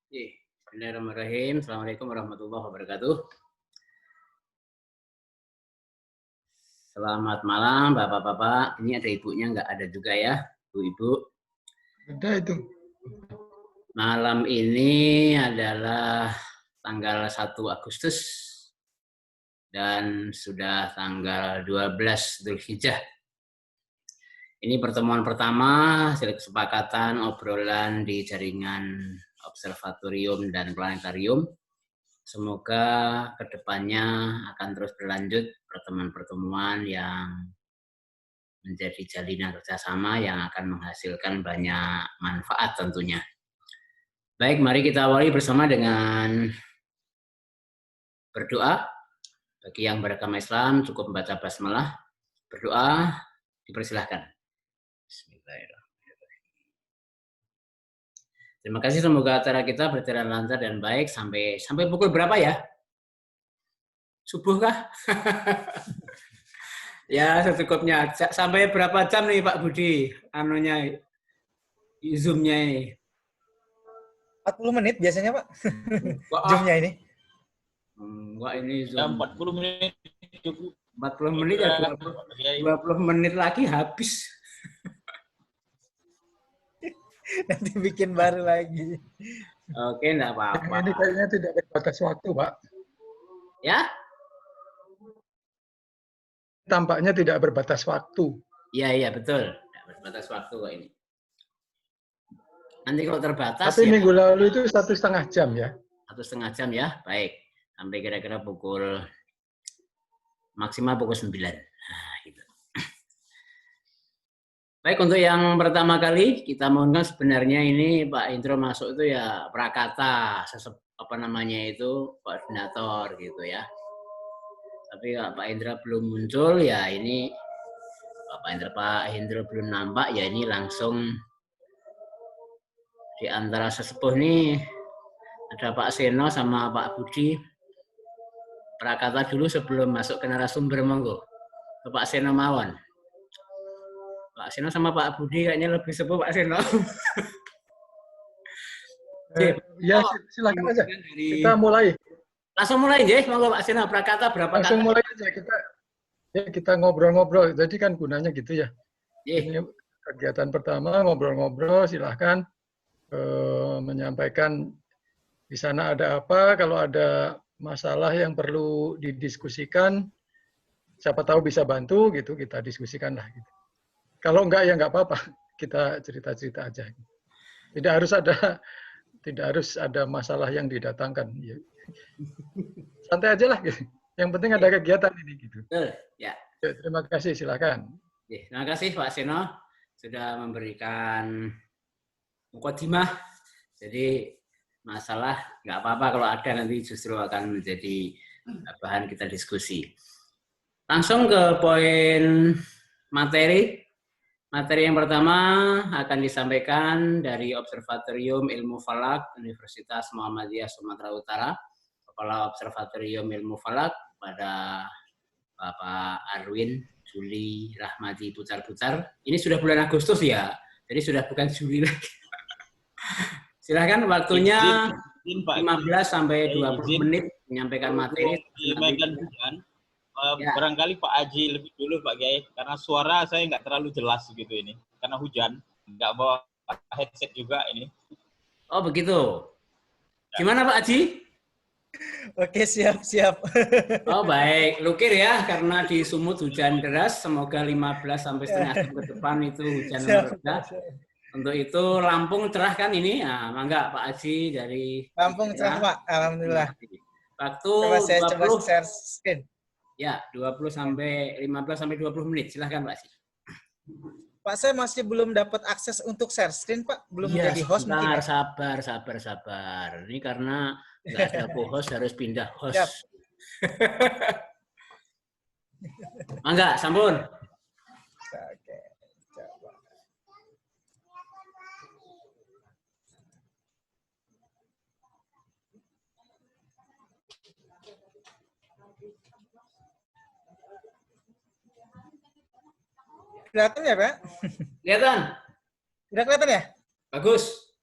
Bismillahirrahmanirrahim. Assalamualaikum warahmatullahi wabarakatuh. Selamat malam, Bapak-Bapak. Ini ada ibunya, nggak ada juga ya, Bu-ibu. Ada itu. Malam ini adalah tanggal 1 Agustus dan sudah tanggal 12 Dzulhijjah. Ini pertemuan pertama hasil kesepakatan obrolan di jaringan observatorium dan planetarium. Semoga kedepannya akan terus berlanjut pertemuan-pertemuan yang menjadi jalinan kerjasama yang akan menghasilkan banyak manfaat tentunya. Baik, mari kita awali bersama dengan berdoa. Bagi yang beragama Islam cukup membaca basmalah. Berdoa, dipersilahkan. Bismillahirrahmanirrahim. Terima kasih, semoga acara kita berjalan lancar dan baik sampai pukul berapa ya? Subuh kah? Ya, secukupnya. Sampai berapa jam nih Pak Budi? Anunya, Zoom-nya ini? 40 menit biasanya Pak. Zoom-nya ini. Enggak, ini Zoom. Ya, 40 menit cukup. 40 menit ya, 20 menit lagi habis. Nanti bikin baru lagi. Oke, enggak apa-apa. Ini kayaknya tidak berbatas waktu, Pak. Ya? Tampaknya tidak berbatas waktu. Iya, betul. Tidak berbatas waktu kok ini. Nanti kalau terbatas Tapi ya, minggu lalu itu 1,5 jam ya. 1,5 jam ya, baik. Sampai kira-kira maksimal pukul 9. Nah, gitu. Baik, untuk yang pertama kali kita mohonkan sebenarnya ini Pak Indro masuk itu ya prakata, koordinator gitu ya. Tapi Pak Indra belum muncul ya, ini Pak Indra belum nampak ya, ini langsung di antara sesepuh nih ada Pak Seno sama Pak Budi. Prakata dulu sebelum masuk ke narasumber, monggo. Ke Pak Seno mawon. Pak Seno sama Pak Budi kayaknya lebih sepuh Pak Seno. Ya, silakan aja. Kita mulai. Langsung mulai ya, monggo Pak Seno. Prakata berapa kata? Langsung mulai aja kita ngobrol-ngobrol. Jadi kan gunanya gitu ya. Ini kegiatan pertama, ngobrol-ngobrol, silahkan menyampaikan di sana ada apa, kalau ada masalah yang perlu didiskusikan, siapa tahu bisa bantu gitu, kita diskusikan lah gitu. Kalau enggak ya enggak apa-apa, kita cerita-cerita aja. Tidak harus ada masalah yang didatangkan. Santai aja lah gitu. Yang penting ada kegiatan ini gitu. Ya. Terima kasih, silakan. Terima kasih Pak Seno sudah memberikan mukadimah. Jadi masalah nggak apa-apa kalau ada, nanti justru akan menjadi bahan kita diskusi. Langsung ke poin materi. Materi yang pertama akan disampaikan dari Observatorium Ilmu Falak Universitas Muhammadiyah Sumatera Utara, Kepala Observatorium Ilmu Falak pada Bapak Arwin Juli Rahmadi Pucar-Pucar. Ini sudah bulan Agustus ya, jadi sudah bukan Juli lagi. Silahkan, waktunya 15 sampai 20 menit menyampaikan materi. Barangkali Pak Aji lebih dulu Pak Kiai, karena suara saya nggak terlalu jelas gitu ini, karena hujan, nggak bawa headset juga ini. Oh begitu. Gimana Pak Aji? Oke, siap. Oh baik, lukir ya, karena di Sumut hujan deras, semoga 15 sampai setengah jam ke depan itu hujan mereda. Untuk itu Lampung cerah kan ini, nah, mangga Pak Aji dari Lampung cerah Pak, alhamdulillah. Waktu coba share screen. Ya, 20 sampai 15 sampai 20 menit. Silahkan Pak Aji. Pak, saya masih belum dapat akses untuk share screen Pak, belum menjadi host mungkin. Sabar. Ini karena nggak ada co-host, harus pindah host. Mangga, sampun. Oke. Kelihatan ya, Pak? Kelihatan? Udah kelihatan ya? Bagus.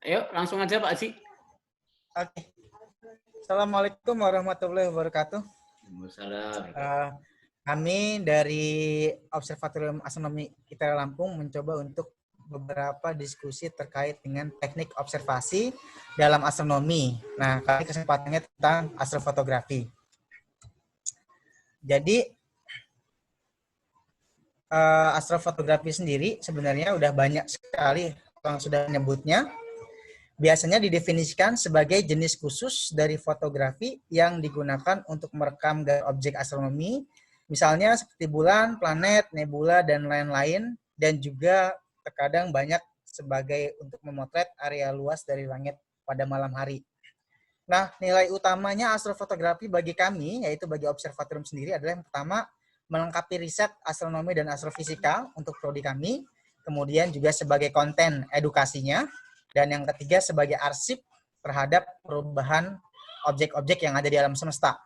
Ayo langsung aja Pak Haji. Oke. Assalamualaikum warahmatullahi wabarakatuh. Waalaikumsalam. Kami dari Observatorium Astronomi ITERA Lampung mencoba untuk beberapa diskusi terkait dengan teknik observasi dalam astronomi. Nah, kali kesempatannya tentang astrofotografi. Jadi, astrofotografi sendiri sebenarnya udah banyak sekali yang sudah menyebutnya. Biasanya didefinisikan sebagai jenis khusus dari fotografi yang digunakan untuk merekam gambar objek astronomi, misalnya seperti bulan, planet, nebula, dan lain-lain, dan juga terkadang banyak sebagai untuk memotret area luas dari langit pada malam hari. Nah, nilai utamanya astrofotografi bagi kami, yaitu bagi observatorium sendiri, adalah yang pertama, melengkapi riset astronomi dan astrofisika untuk prodi kami, kemudian juga sebagai konten edukasinya, dan yang ketiga sebagai arsip terhadap perubahan objek-objek yang ada di alam semesta.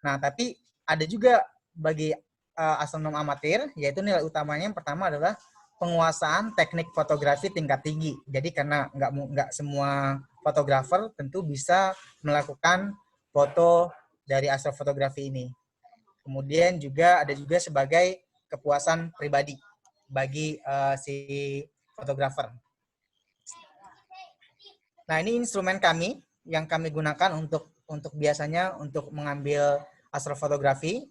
Nah, tapi ada juga bagi astronom amatir, yaitu nilai utamanya yang pertama adalah penguasaan teknik fotografi tingkat tinggi. Jadi karena nggak semua fotografer tentu bisa melakukan foto dari astrofotografi ini. Kemudian juga ada juga sebagai kepuasan pribadi bagi si fotografer. Nah, ini instrumen kami yang kami gunakan untuk biasanya untuk mengambil astrofotografi.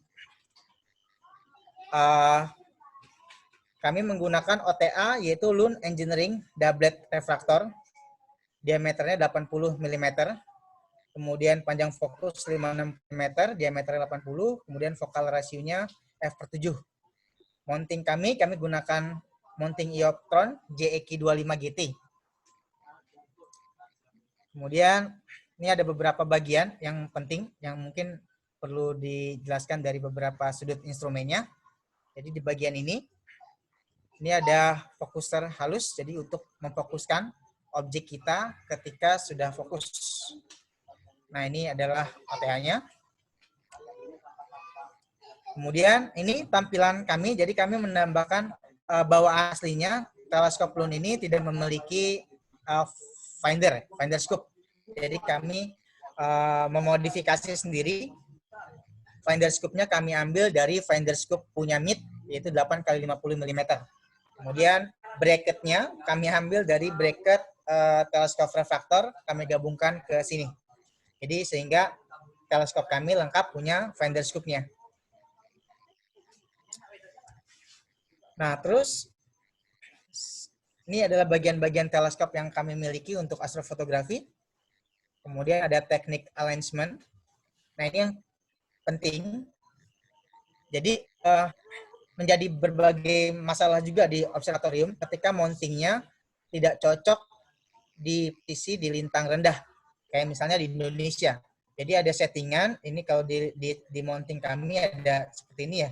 Kami menggunakan OTA, yaitu Lune Engineering Doublet Refractor. Diameternya 80 mm. Kemudian panjang fokus 56 mm, diameternya 80, kemudian focal rasionya f/7. Mounting kami gunakan mounting Eoptron JEQ25 GT. Kemudian ini ada beberapa bagian yang penting yang mungkin perlu dijelaskan dari beberapa sudut instrumennya. Jadi di bagian ini ada fokuser halus, jadi untuk memfokuskan objek kita ketika sudah fokus. Nah, ini adalah OTA-nya. Kemudian ini tampilan kami, jadi kami menambahkan bahwa aslinya teleskop Lune ini tidak memiliki finder scope. Jadi kami memodifikasi sendiri. Finder scope-nya kami ambil dari finder scope punya MIT, yaitu 8x50 mm. Kemudian bracket-nya kami ambil dari bracket teleskop refraktor, kami gabungkan ke sini. Jadi sehingga teleskop kami lengkap punya finder scope-nya. Nah, terus ini adalah bagian-bagian teleskop yang kami miliki untuk astrofotografi. Kemudian ada teknik alignment. Nah, ini yang penting. Jadi menjadi berbagai masalah juga di observatorium ketika mountingnya tidak cocok di posisi di lintang rendah. Kayak misalnya di Indonesia. Jadi ada settingan, ini kalau di mounting kami ada seperti ini ya.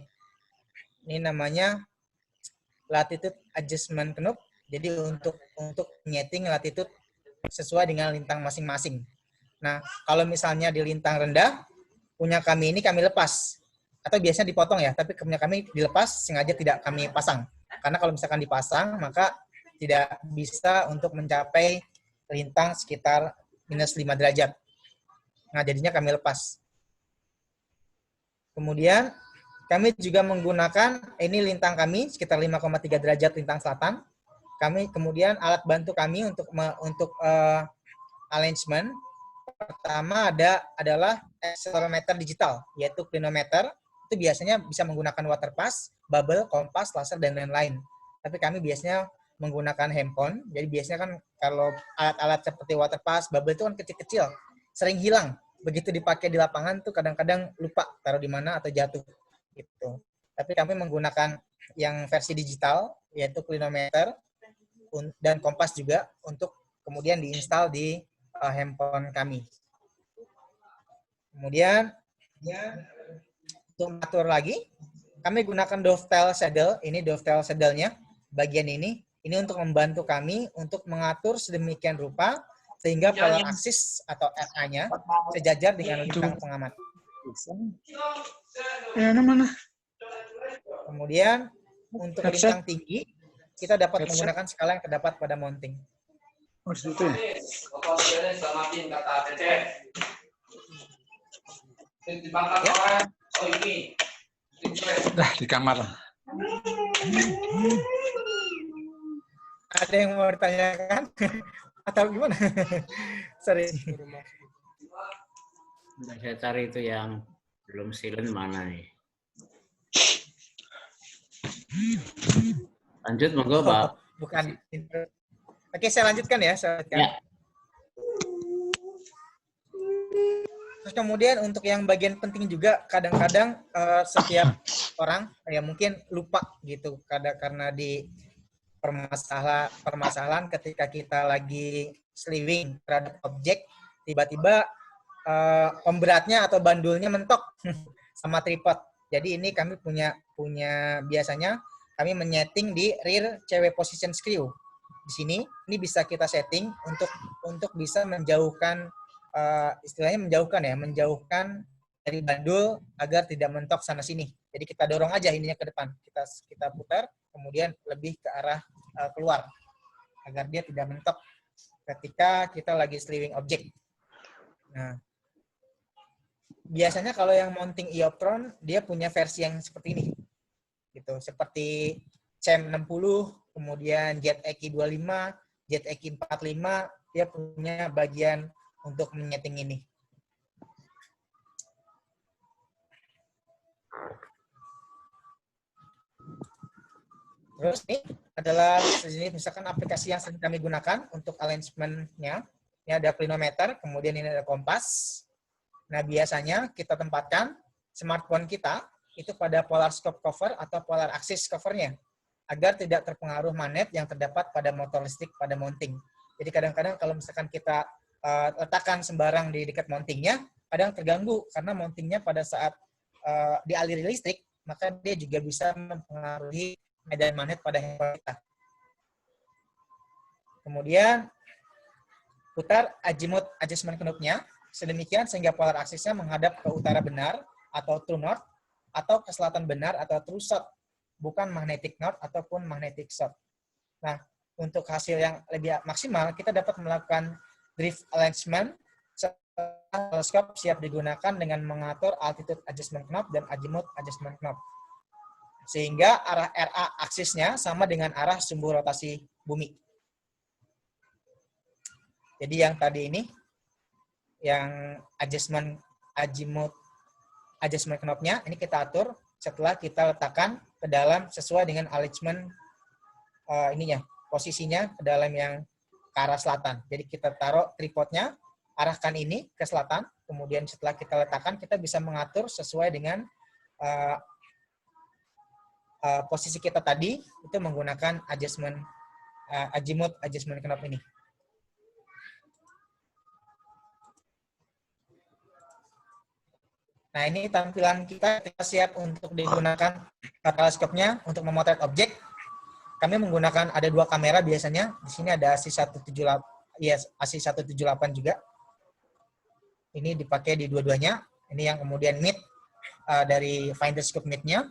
Ini namanya latitude adjustment knob. Jadi untuk nyeting latitude sesuai dengan lintang masing-masing. Nah, kalau misalnya di lintang rendah, punya kami ini kami lepas. Atau biasanya dipotong ya, tapi punya kami dilepas, sengaja tidak kami pasang. Karena kalau misalkan dipasang, maka tidak bisa untuk mencapai lintang sekitar minus 5 derajat. Nah, jadinya kami lepas. Kemudian, kami juga menggunakan, ini lintang kami, sekitar 5,3 derajat lintang selatan. Kami kemudian alat bantu kami untuk alignment. Pertama adalah accelerometer digital, yaitu clinometer. Itu biasanya bisa menggunakan water pass, bubble, kompas, laser, dan lain-lain. Tapi kami biasanya menggunakan handphone. Jadi biasanya kan kalau alat-alat seperti water pass, bubble itu kan kecil-kecil, sering hilang. Begitu dipakai di lapangan tuh kadang-kadang lupa taruh di mana atau jatuh. Gitu. Tapi kami menggunakan yang versi digital, yaitu clinometer dan kompas juga untuk kemudian diinstal di handphone kami. Kemudian untuk mengatur lagi, kami gunakan dovetail saddle. Ini dovetail saddle-nya, bagian ini untuk membantu kami untuk mengatur sedemikian rupa sehingga polar axis atau RA-nya sejajar dengan lintang pengamat. Kemudian untuk lintang tinggi, kita dapat menggunakan skala yang terdapat pada mounting. Oh, di situ ya? Nah, di kamar. Ada yang mau ditanyakan? Atau gimana? Sorry. Saya cari itu yang belum silent mana nih. Lanjut, monggo, Pak. Bukan. Oke, saya lanjutkan ya. Ya. Terus kemudian untuk yang bagian penting juga, kadang-kadang setiap orang ya mungkin lupa gitu, karena di permasalahan ketika kita lagi slewing terhadap objek, tiba-tiba pemberatnya atau bandulnya mentok sama tripod. Jadi ini kami punya biasanya kami menyeting di rear CW position screw. Di sini ini bisa kita setting untuk bisa menjauhkan istilahnya menjauhkan dari bandul agar tidak mentok sana sini. Jadi kita dorong aja ininya ke depan. Kita putar kemudian lebih ke arah keluar agar dia tidak mentok ketika kita lagi slewing objek. Nah, biasanya kalau yang mounting Eoptron dia punya versi yang seperti ini. Gitu, seperti CEM 60, kemudian JetEki 25, JetEki 45, dia punya bagian untuk menyeting ini. Terus ini adalah sejenis misalkan aplikasi yang sering kami gunakan untuk alignment-nya. Ini ada clinometer, kemudian ini ada kompas. Nah, biasanya kita tempatkan smartphone kita itu pada polar scope cover atau polar axis covernya agar tidak terpengaruh magnet yang terdapat pada motor listrik pada mounting. Jadi kadang-kadang kalau misalkan kita letakkan sembarang di dekat mountingnya, kadang terganggu karena mountingnya pada saat dialiri listrik, maka dia juga bisa mempengaruhi medan magnet pada handphone kita. Kemudian putar azimut adjustment knob-nya sedemikian sehingga polar axis-nya menghadap ke utara benar atau true north, atau ke selatan benar atau true south, bukan magnetic north ataupun magnetic south. Nah, untuk hasil yang lebih maksimal, kita dapat melakukan drift alignment teleskop siap digunakan dengan mengatur altitude adjustment knob dan azimut adjustment knob. Sehingga arah RA aksisnya sama dengan arah sumbu rotasi bumi. Jadi yang tadi ini, yang azimut adjustment knob-nya, ini kita atur setelah kita letakkan ke dalam sesuai dengan alignment posisinya ke dalam yang ke arah selatan. Jadi kita taruh tripodnya, arahkan ini ke selatan, kemudian setelah kita letakkan, kita bisa mengatur sesuai dengan posisi kita tadi, itu menggunakan azimut adjustment knob ini. Nah, ini tampilan kita siap untuk digunakan teleskopnya untuk memotret objek. Kami menggunakan ada 2 kamera biasanya. Di sini ada AC178, ya AC178 juga. Ini dipakai di dua-duanya. Ini yang kemudian mid dari finder scope mid-nya.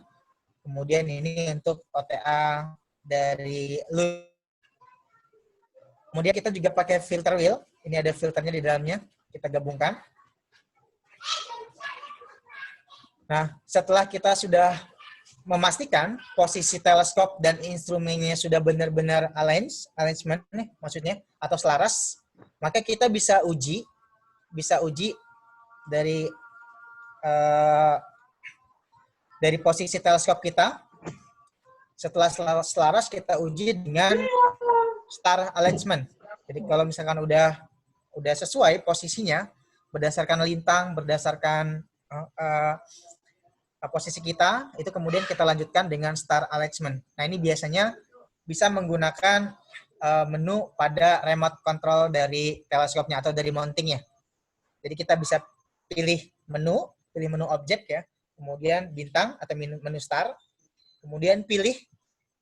Kemudian ini untuk OTA dari loop. Kemudian kita juga pakai filter wheel. Ini ada filternya di dalamnya. Kita gabungkan. Nah, setelah kita sudah memastikan posisi teleskop dan instrumennya sudah benar-benar alignment nih maksudnya atau selaras, maka kita bisa uji dari posisi teleskop kita. Setelah selaras kita uji dengan star alignment. Jadi kalau misalkan udah sesuai posisinya berdasarkan lintang, berdasarkan posisi kita, itu kemudian kita lanjutkan dengan star alignment. Nah, ini biasanya bisa menggunakan menu pada remote control dari teleskopnya atau dari mountingnya. Jadi kita bisa pilih menu objek ya, kemudian bintang atau menu star, kemudian pilih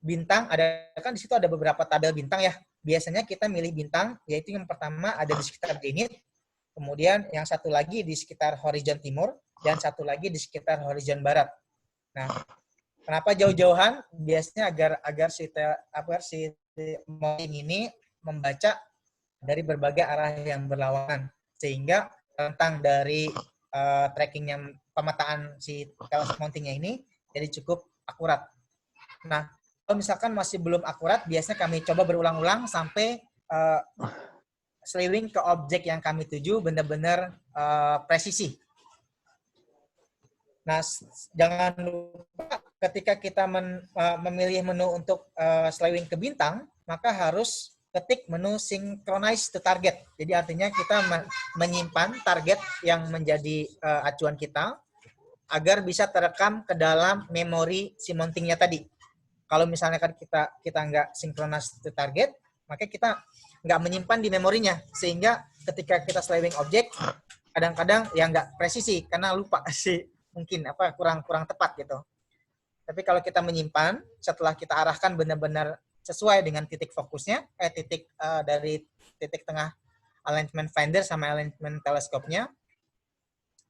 bintang, kan di situ ada beberapa tabel bintang ya. Biasanya kita milih bintang, yaitu yang pertama ada di sekitar zenith, kemudian yang satu lagi di sekitar horizon timur, dan satu lagi di sekitar horizon barat. Nah, kenapa jauh-jauhan? Biasanya agar si mounting ini membaca dari berbagai arah yang berlawanan, sehingga rentang dari trackingnya, pemetaan si teleskop mountingnya ini jadi cukup akurat. Nah, kalau misalkan masih belum akurat, biasanya kami coba berulang-ulang sampai sliwing ke objek yang kami tuju benar-benar presisi. Nah, jangan lupa ketika kita memilih menu untuk sliwing ke bintang, maka harus ketik menu synchronize to target. Jadi artinya kita menyimpan target yang menjadi acuan kita agar bisa terekam ke dalam memori si mountingnya tadi. Kalau misalnya kan kita nggak synchronize to target, maka kita nggak menyimpan di memorinya, sehingga ketika kita sliwing objek kadang-kadang ya nggak presisi karena lupa sih, mungkin kurang tepat gitu. Tapi kalau kita menyimpan setelah kita arahkan benar-benar sesuai dengan titik fokusnya, dari titik tengah alignment finder sama alignment teleskopnya,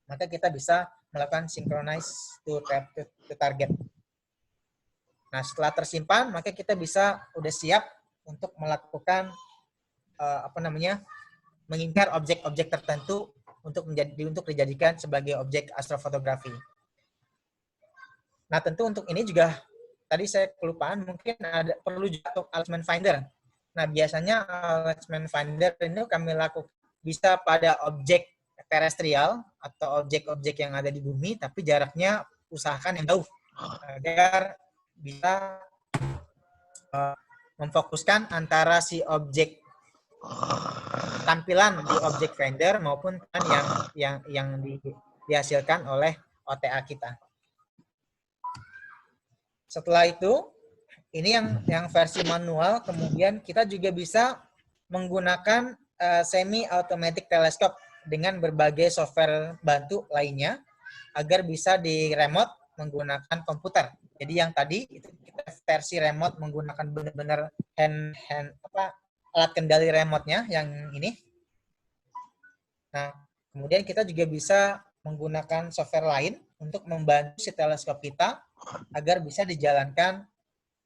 maka kita bisa melakukan synchronize to target. Nah, setelah tersimpan, maka kita bisa udah siap untuk melakukan mengincar objek-objek tertentu untuk dijadikan sebagai objek astrofotografi. Nah, tentu untuk ini juga tadi saya kelupaan, mungkin perlu juga untuk alignment finder. Nah, biasanya alignment finder ini kami lakukan bisa pada objek terestrial atau objek-objek yang ada di bumi, tapi jaraknya usahakan yang jauh agar bisa memfokuskan antara si objek tampilan di objek finder maupun yang dihasilkan oleh OTA kita. Setelah itu, ini yang versi manual, kemudian kita juga bisa menggunakan semi-automatic telescope dengan berbagai software bantu lainnya agar bisa di remote menggunakan komputer. Jadi yang tadi itu kita versi remote menggunakan benar-benar alat kendali remote-nya yang ini. Nah, kemudian kita juga bisa menggunakan software lain untuk membantu si teleskop kita agar bisa dijalankan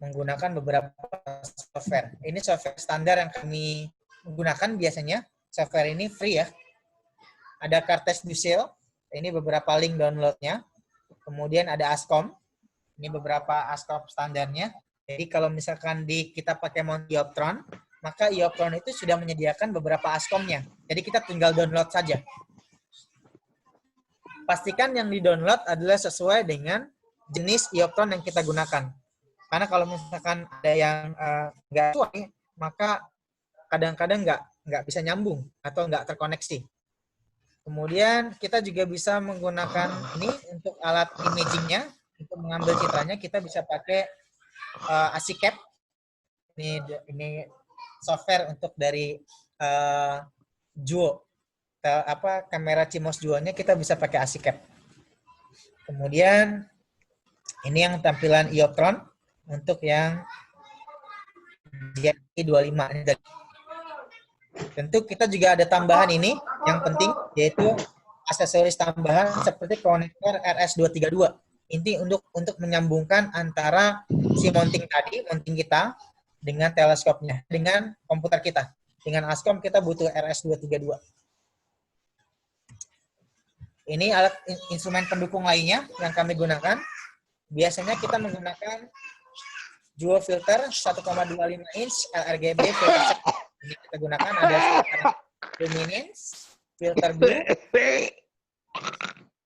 menggunakan beberapa software. Ini software standar yang kami gunakan biasanya. Software ini free ya. Ada Cartes du Ciel, ini beberapa link downloadnya. Kemudian ada ASCOM, ini beberapa ASCOM standarnya. Jadi kalau misalkan kita pakai mount Ioptron, maka Ioptron itu sudah menyediakan beberapa ASCOM-nya. Jadi kita tinggal download saja. Pastikan yang di-download adalah sesuai dengan jenis Ioptron yang kita gunakan. Karena kalau misalkan ada yang nggak sesuai, maka kadang-kadang nggak bisa nyambung atau nggak terkoneksi. Kemudian kita juga bisa menggunakan ini untuk alat imagingnya, untuk mengambil citranya kita bisa pakai ASICAP. Ini software untuk dari Juo. Kamera CMOS Juo-nya kita bisa pakai ASICAP. Kemudian ini yang tampilan Ioptron untuk yang GI25 ini. Tentu kita juga ada tambahan ini yang penting, yaitu aksesoris tambahan seperti konektor RS232. Ini untuk menyambungkan antara si mounting kita dengan teleskopnya, dengan komputer kita. Dengan ASCOM kita butuh RS232. Ini alat instrumen pendukung lainnya yang kami gunakan. Biasanya kita menggunakan Juo filter 1,25 inch LRGB filter. Ini kita gunakan ada filter luminance, filter blue,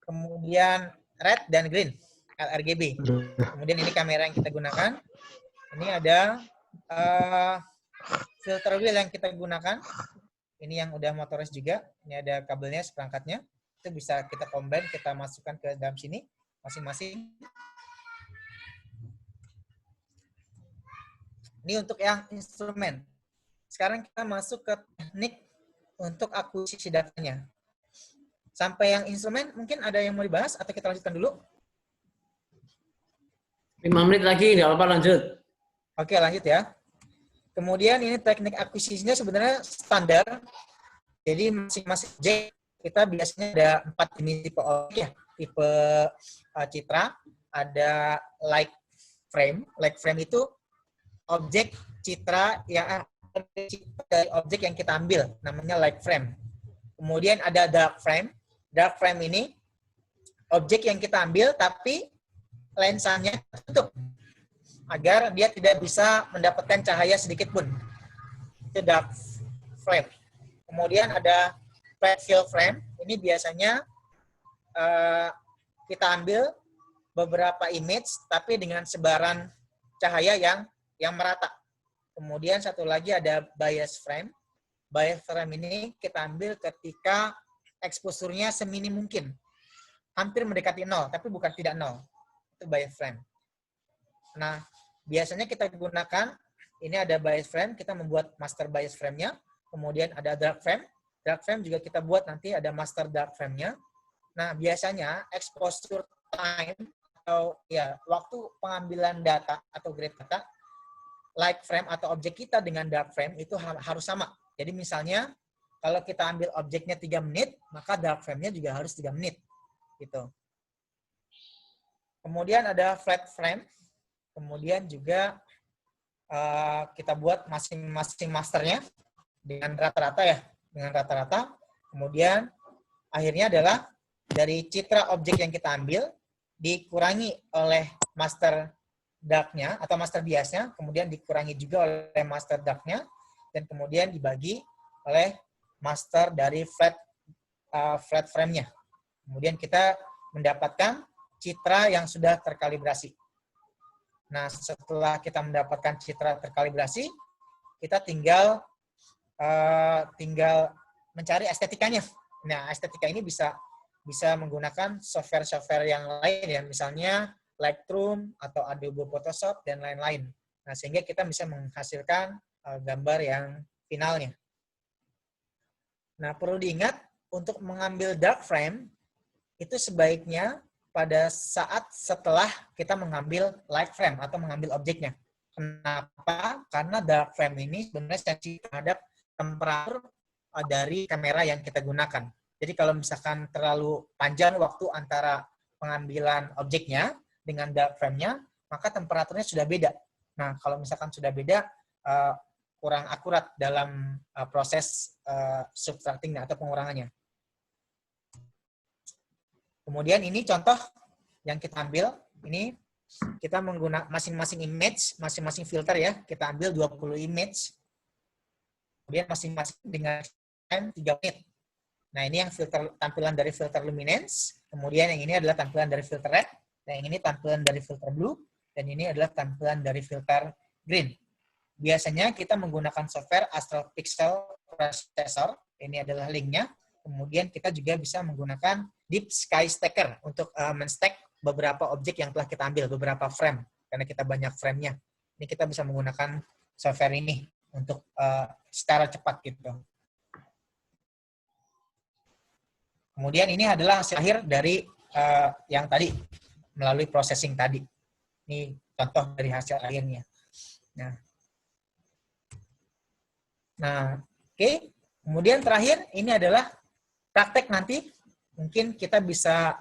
kemudian red dan green LRGB. Kemudian ini kamera yang kita gunakan. Ini ada filter wheel yang kita gunakan. Ini yang udah motoris juga. Ini ada kabelnya, seperangkatnya. Itu bisa kita combine, kita masukkan ke dalam sini masing-masing. Ini untuk yang instrumen. Sekarang kita masuk ke teknik untuk akuisisi datanya. Sampai yang instrumen, mungkin ada yang mau dibahas atau kita lanjutkan dulu? 5 menit lagi, nggak apa-apa, lanjut. Oke, lanjut ya. Kemudian ini teknik akuisisinya sebenarnya standar. Jadi masing-masing objek kita biasanya ada 4 jenis tipe objek ya. Tipe citra, ada light frame. Light frame itu objek citra yang dari objek yang kita ambil, namanya light frame. Kemudian ada dark frame. Dark frame ini objek yang kita ambil tapi lensanya tertutup agar dia tidak bisa mendapatkan cahaya sedikit pun. Itu dark frame. Kemudian ada flat fill frame. Ini biasanya kita ambil beberapa image tapi dengan sebaran cahaya yang merata. Kemudian satu lagi ada bias frame. Bias frame ini kita ambil ketika exposure-nya seminim mungkin. Hampir mendekati 0, tapi bukan tidak 0. Itu bias frame. Nah, biasanya kita gunakan, ini ada bias frame, kita membuat master bias frame-nya. Kemudian ada dark frame. Dark frame juga kita buat nanti ada master dark frame-nya. Nah, biasanya exposure time atau ya waktu pengambilan data atau grade data, light frame atau objek kita dengan dark frame itu harus sama. Jadi misalnya kalau kita ambil objeknya 3 menit, maka dark frame-nya juga harus 3 menit. Gitu. Kemudian ada flat frame. Kemudian juga kita buat masing-masing masternya dengan rata-rata ya, dengan rata-rata. Kemudian akhirnya adalah dari citra objek yang kita ambil dikurangi oleh master dark-nya atau master biasnya, kemudian dikurangi juga oleh master dark-nya, dan kemudian dibagi oleh master dari flat frame-nya. Kemudian kita mendapatkan citra yang sudah terkalibrasi. Nah, setelah kita mendapatkan citra terkalibrasi, kita tinggal mencari estetikanya. Nah, estetika ini bisa menggunakan software-software yang lain ya, misalnya Lightroom atau Adobe Photoshop dan lain-lain. Nah, sehingga kita bisa menghasilkan gambar yang finalnya. Nah, perlu diingat untuk mengambil dark frame itu sebaiknya pada saat setelah kita mengambil light frame atau mengambil objeknya. Kenapa? Karena dark frame ini sebenarnya sensitif terhadap temperatur dari kamera yang kita gunakan. Jadi kalau misalkan terlalu panjang waktu antara pengambilan objeknya dengan dark frame-nya, maka temperaturnya sudah beda. Nah, kalau misalkan sudah beda, kurang akurat dalam proses subtracting atau pengurangannya. Kemudian ini contoh yang kita ambil. Ini kita menggunakan masing-masing image, masing-masing filter ya. Kita ambil 20 image. Kemudian masing-masing dengan time 3 menit. Nah, ini yang filter tampilan dari filter luminance. Kemudian yang ini adalah tampilan dari filter red. Dan yang ini tampilan dari filter blue. Dan ini adalah tampilan dari filter green. Biasanya kita menggunakan software Astral Pixel Processor. Ini adalah linknya. Kemudian kita juga bisa menggunakan Deep Sky Stacker untuk men-stack beberapa objek yang telah kita ambil, beberapa frame. Karena kita banyak frame-nya. Ini kita bisa menggunakan software ini untuk secara cepat gitu. Kemudian ini adalah hasil akhir dari yang tadi, melalui processing tadi. Ini contoh dari hasil akhirnya. Nah, oke. Kemudian terakhir, ini adalah praktek nanti. Mungkin kita bisa,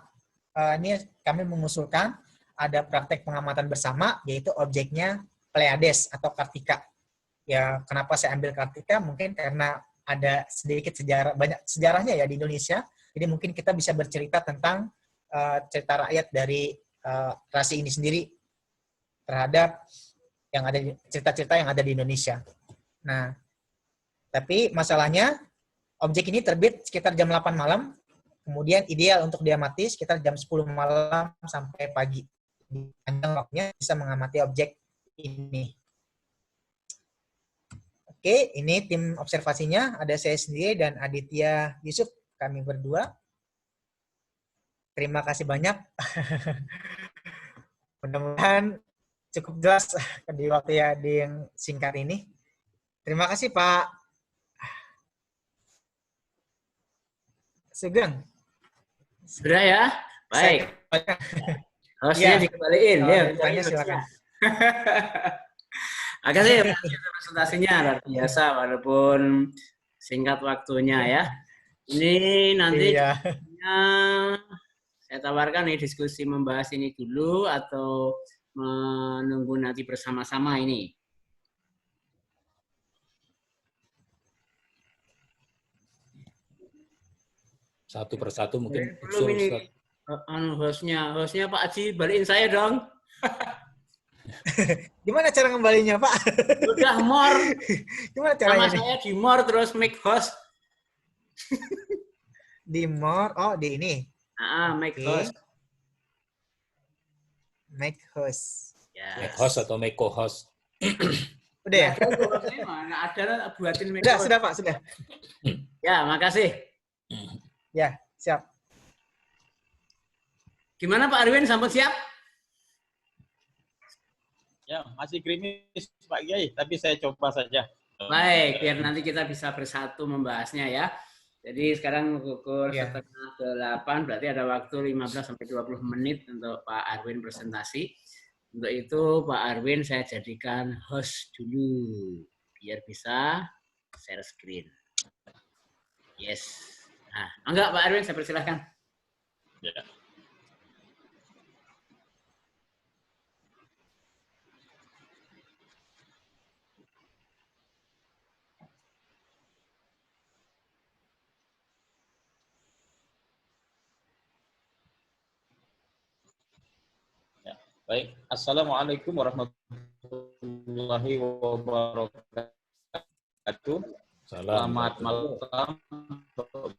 ini kami mengusulkan ada praktek pengamatan bersama, yaitu objeknya Pleiades atau Kartika. Ya, kenapa saya ambil Kartika? Mungkin karena ada sedikit sejarah, banyak sejarahnya ya di Indonesia. Jadi mungkin kita bisa bercerita tentang cerita rakyat dari rasi ini sendiri terhadap yang ada cerita-cerita yang ada di Indonesia. Nah, tapi masalahnya objek ini terbit sekitar jam 8 malam, kemudian ideal untuk diamati sekitar jam 10 malam sampai pagi. Di panjang waktunya bisa mengamati objek ini. Oke, ini tim observasinya. Ada saya sendiri dan Aditya Yusuf. Kami berdua. Terima kasih banyak. Mudah-mudahan cukup jelas di waktu yang singkat ini. Terima kasih Pak Sugeng. Sudah ya? Baik. Hostnya dikembaliin. Ya, tanya silakan. Agak sih presentasinya luar biasa walaupun singkat waktunya ya. Ini nanti saya tawarkan nih diskusi membahas ini dulu atau menunggu nanti bersama-sama ini. Satu persatu mungkin Belum usul ini Ustaz. hostnya Pak Haji balikin saya dong. Gimana cara ngembalinya, Pak? Udah more Gimana sama caranya nih? saya di more terus make host. Di more, oh di ini. Make Oke. host. Make host. Ya. Make host atau make co-host. Udah ya? Ada tuh hostnya mana? Ada buatin make Sudah, host. sudah Pak, sudah. Ya, makasih. Ya, siap. Gimana Pak Arwin, sambut siap? Ya, masih gerimis Pak Kiai, tapi saya coba saja. Baik, biar nanti kita bisa bersatu membahasnya ya. Jadi sekarang pukul Ya. setengah 8, berarti ada waktu 15-20 menit untuk Pak Arwin presentasi. Untuk itu Pak Arwin saya jadikan host dulu, biar bisa share screen. Yes. Nah, enggak Pak Arwin, saya persilahkan. Ya. Baik, Assalamualaikum warahmatullahi wabarakatuh. Selamat malam,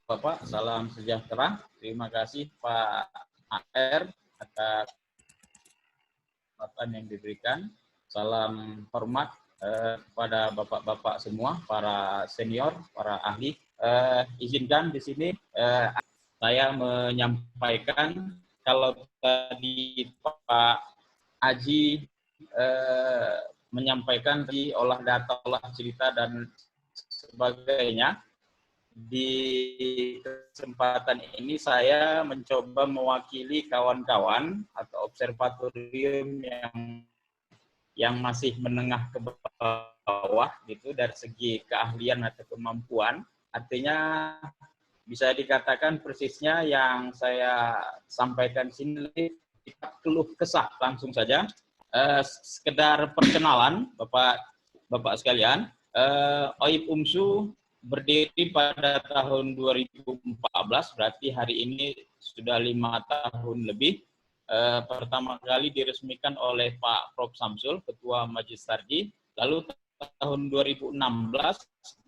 Bapak. Salam sejahtera. Terima kasih Pak AR atas kesempatan yang diberikan. Salam hormat kepada Bapak-Bapak semua, para senior, para ahli. Izinkan di sini saya menyampaikan kalau tadi Pak Aji menyampaikan di olah data, olah cerita, dan sebagainya. Di kesempatan ini saya mencoba mewakili kawan-kawan atau observatorium yang masih menengah ke bawah gitu dari segi keahlian atau kemampuan. Artinya bisa dikatakan persisnya yang saya sampaikan sini keluh kesah langsung saja. Sekedar perkenalan Bapak sekalian, OIP UMSU berdiri pada tahun 2014, berarti hari ini sudah 5 tahun lebih. Pertama kali diresmikan oleh Pak Prof. Samsul, Ketua Majelis Tarjih. Lalu tahun 2016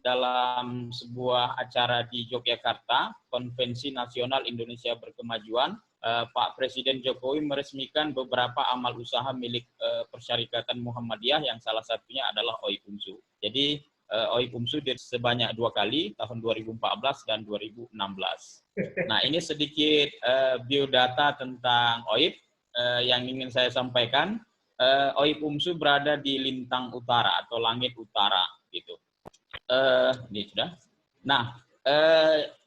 dalam sebuah acara di Yogyakarta, Konvensi Nasional Indonesia Berkemajuan, Pak Presiden Jokowi meresmikan beberapa amal usaha milik Persyarikatan Muhammadiyah yang salah satunya adalah OIP UMSU. Jadi OIP UMSU sebanyak 2 kali, tahun 2014 dan 2016. Nah, ini sedikit biodata tentang OIP yang ingin saya sampaikan. OIP UMSU berada di lintang utara atau langit utara gitu. Ini sudah. Nah,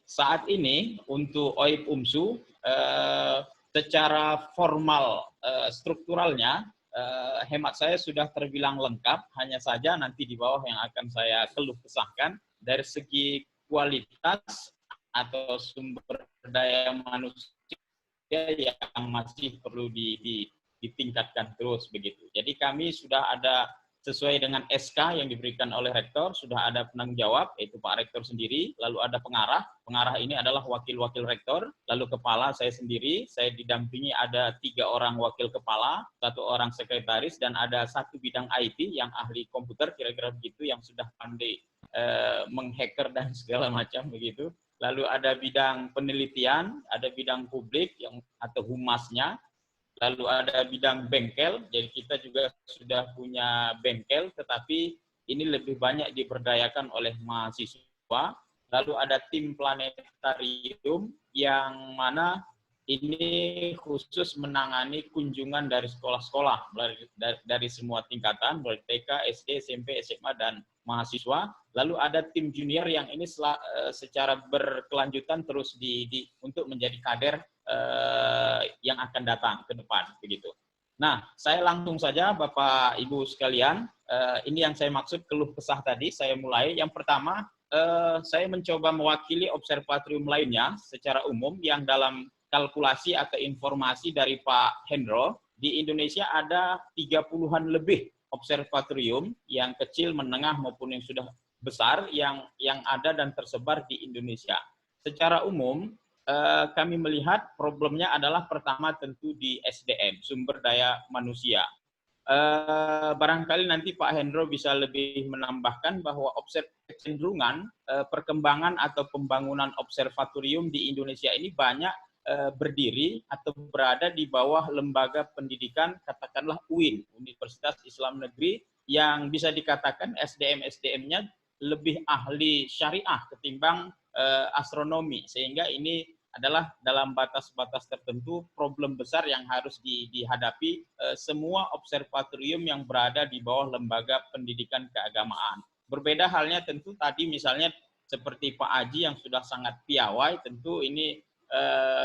saat ini untuk OIP UMSU secara formal strukturalnya hemat saya sudah terbilang lengkap, hanya saja nanti di bawah yang akan saya keluh kesahkan dari segi kualitas atau sumber daya manusia yang masih perlu ditingkatkan terus begitu. Jadi kami sudah ada sesuai dengan SK yang diberikan oleh Rektor, sudah ada penanggung jawab, yaitu Pak Rektor sendiri, lalu ada pengarah. Pengarah ini adalah wakil-wakil Rektor, lalu kepala saya sendiri, saya didampingi ada 3 orang wakil kepala, 1 orang sekretaris, dan ada 1 bidang IT yang ahli komputer, kira-kira begitu, yang sudah pandai menghacker dan segala macam begitu. Lalu ada bidang penelitian, ada bidang publik yang atau humasnya, lalu ada bidang bengkel, jadi kita juga sudah punya bengkel, tetapi ini lebih banyak diberdayakan oleh mahasiswa. Lalu ada tim planetarium yang mana ini khusus menangani kunjungan dari sekolah-sekolah, dari semua tingkatan, dari TK, SD, SMP, SMA, dan mahasiswa. Lalu ada tim junior yang ini secara berkelanjutan terus untuk menjadi kader yang akan datang ke depan begitu. Nah, saya langsung saja Bapak Ibu sekalian, ini yang saya maksud keluh kesah tadi, saya mulai. Yang pertama, saya mencoba mewakili observatorium lainnya secara umum yang dalam kalkulasi atau informasi dari Pak Hendro, di Indonesia ada 30-an lebih observatorium yang kecil, menengah maupun yang sudah besar yang ada dan tersebar di Indonesia. Secara umum kami melihat problemnya adalah pertama tentu di SDM, sumber daya manusia. Barangkali nanti Pak Hendro bisa lebih menambahkan bahwa kecenderungan perkembangan atau pembangunan observatorium di Indonesia ini banyak berdiri atau berada di bawah lembaga pendidikan, katakanlah UIN, Universitas Islam Negeri, yang bisa dikatakan SDM-SDM-nya lebih ahli syariah ketimbang astronomi, sehingga ini adalah dalam batas-batas tertentu problem besar yang harus dihadapi semua observatorium yang berada di bawah lembaga pendidikan keagamaan. Berbeda halnya tentu tadi misalnya seperti Pak Aji yang sudah sangat piawai, tentu ini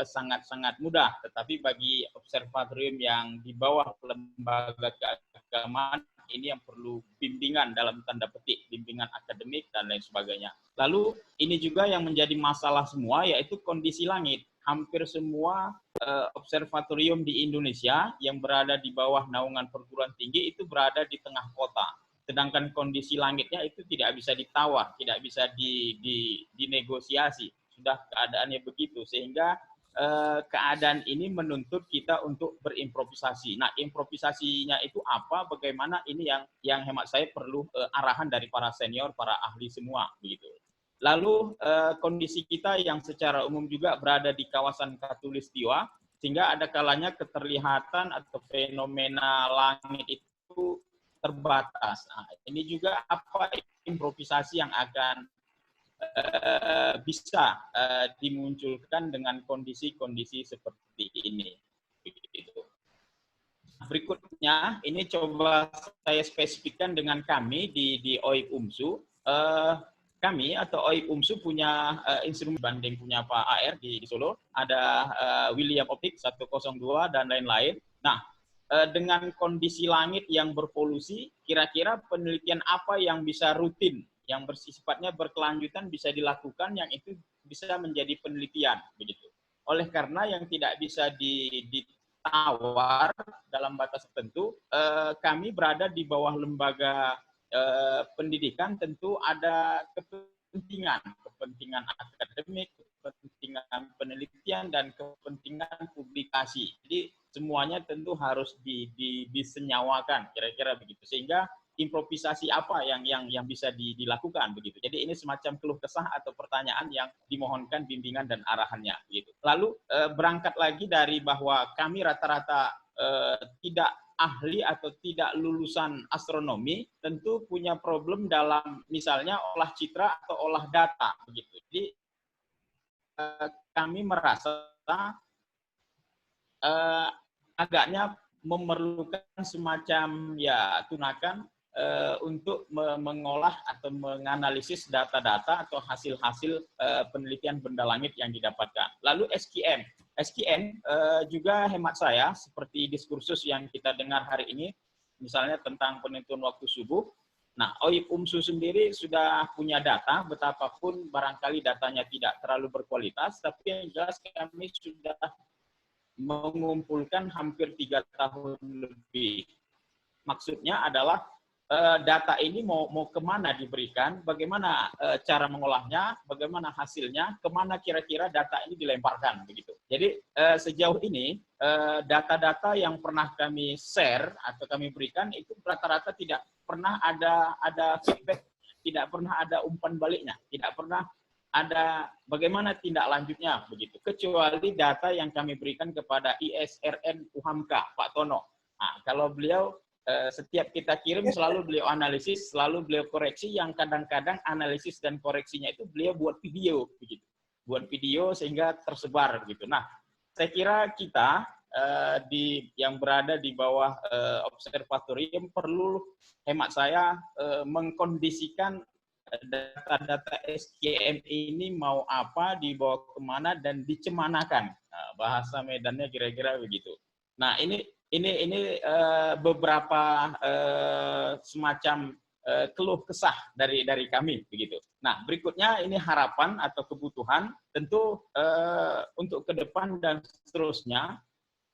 sangat-sangat mudah, tetapi bagi observatorium yang di bawah lembaga keagamaan ini yang perlu bimbingan dalam tanda petik, bimbingan akademik dan lain sebagainya. Lalu ini juga yang menjadi masalah semua, yaitu kondisi langit. Hampir semua observatorium di Indonesia yang berada di bawah naungan perguruan tinggi itu berada di tengah kota. Sedangkan kondisi langitnya itu tidak bisa ditawar, tidak bisa dinegosiasi. Sudah keadaannya begitu, sehingga keadaan ini menuntut kita untuk berimprovisasi. Nah, improvisasinya itu apa? Bagaimana? Ini yang hemat saya perlu arahan dari para senior, para ahli semua, begitu. Lalu kondisi kita yang secara umum juga berada di kawasan Khatulistiwa, sehingga ada kalanya keterlihatan atau fenomena langit itu terbatas. Nah, ini juga apa improvisasi yang akan bisa dimunculkan dengan kondisi-kondisi seperti ini. Begitu. Berikutnya, ini coba saya spesifikkan dengan kami di OIP UMSU. Kami atau OIP UMSU punya instrumen banding, punya Pak AR di Solo, ada William Optik 102 dan lain-lain. Nah, dengan kondisi langit yang berpolusi, kira-kira penelitian apa yang bisa rutin, yang bersifatnya berkelanjutan bisa dilakukan, yang itu bisa menjadi penelitian, begitu. Oleh karena yang tidak bisa ditawar dalam batas tertentu, kami berada di bawah lembaga pendidikan, tentu ada kepentingan akademik, kepentingan penelitian, dan kepentingan publikasi. Jadi semuanya tentu harus disenyawakan, kira-kira begitu. Sehingga improvisasi apa yang bisa dilakukan, begitu. Jadi ini semacam keluh kesah atau pertanyaan yang dimohonkan bimbingan dan arahannya, gitu. Lalu berangkat lagi dari bahwa kami rata-rata tidak ahli atau tidak lulusan astronomi, tentu punya problem dalam misalnya olah citra atau olah data, begitu. Jadi kami merasa agaknya memerlukan semacam tunakan untuk mengolah atau menganalisis data-data atau hasil-hasil penelitian benda langit yang didapatkan. Lalu SKN juga hemat saya, seperti diskursus yang kita dengar hari ini, misalnya tentang penentuan waktu subuh. Nah, OIP UMSU sendiri sudah punya data, betapapun barangkali datanya tidak terlalu berkualitas, tapi yang jelas kami sudah mengumpulkan hampir 3 tahun lebih. Maksudnya adalah data ini mau kemana diberikan, bagaimana cara mengolahnya, bagaimana hasilnya, kemana kira-kira data ini dilemparkan, begitu. Jadi sejauh ini data-data yang pernah kami share atau kami berikan itu rata-rata tidak pernah ada feedback, tidak pernah ada umpan baliknya, tidak pernah ada bagaimana tindak lanjutnya, begitu. Kecuali data yang kami berikan kepada ISRN UHAMKA, Pak Tono. Nah, kalau beliau setiap kita kirim selalu beliau analisis, selalu beliau koreksi, yang kadang-kadang analisis dan koreksinya itu beliau buat video, begitu. Buat video sehingga tersebar, begitu. Nah, saya kira kita yang berada di bawah observatorium perlu, hemat saya, mengkondisikan data-data SKM ini mau apa, dibawa kemana, dan dicemanakan. Nah, bahasa medannya kira-kira begitu. Nah, ini beberapa semacam keluh kesah dari kami, begitu. Nah, berikutnya ini harapan atau kebutuhan, tentu untuk ke depan dan seterusnya,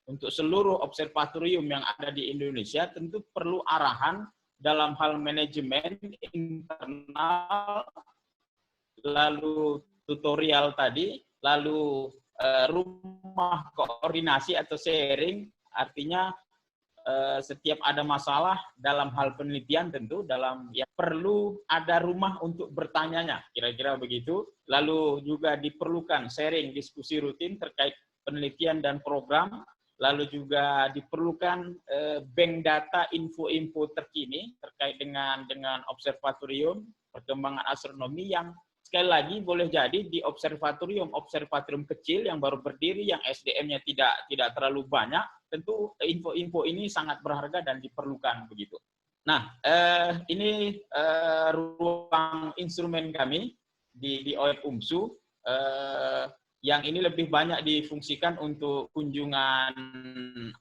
untuk seluruh observatorium yang ada di Indonesia, tentu perlu arahan dalam hal manajemen internal, lalu tutorial tadi, lalu rumah koordinasi atau sharing, artinya setiap ada masalah dalam hal penelitian tentu perlu ada rumah untuk bertanyanya, kira-kira begitu. Lalu juga diperlukan sharing diskusi rutin terkait penelitian dan program. Lalu juga diperlukan bank data info-info terkini terkait dengan observatorium perkembangan astronomi yang sekali lagi boleh jadi di observatorium kecil yang baru berdiri, yang SDM-nya tidak terlalu banyak, tentu info-info ini sangat berharga dan diperlukan begitu. Nah, ini ruang instrumen kami di OIP UMSU. Yang ini lebih banyak difungsikan untuk kunjungan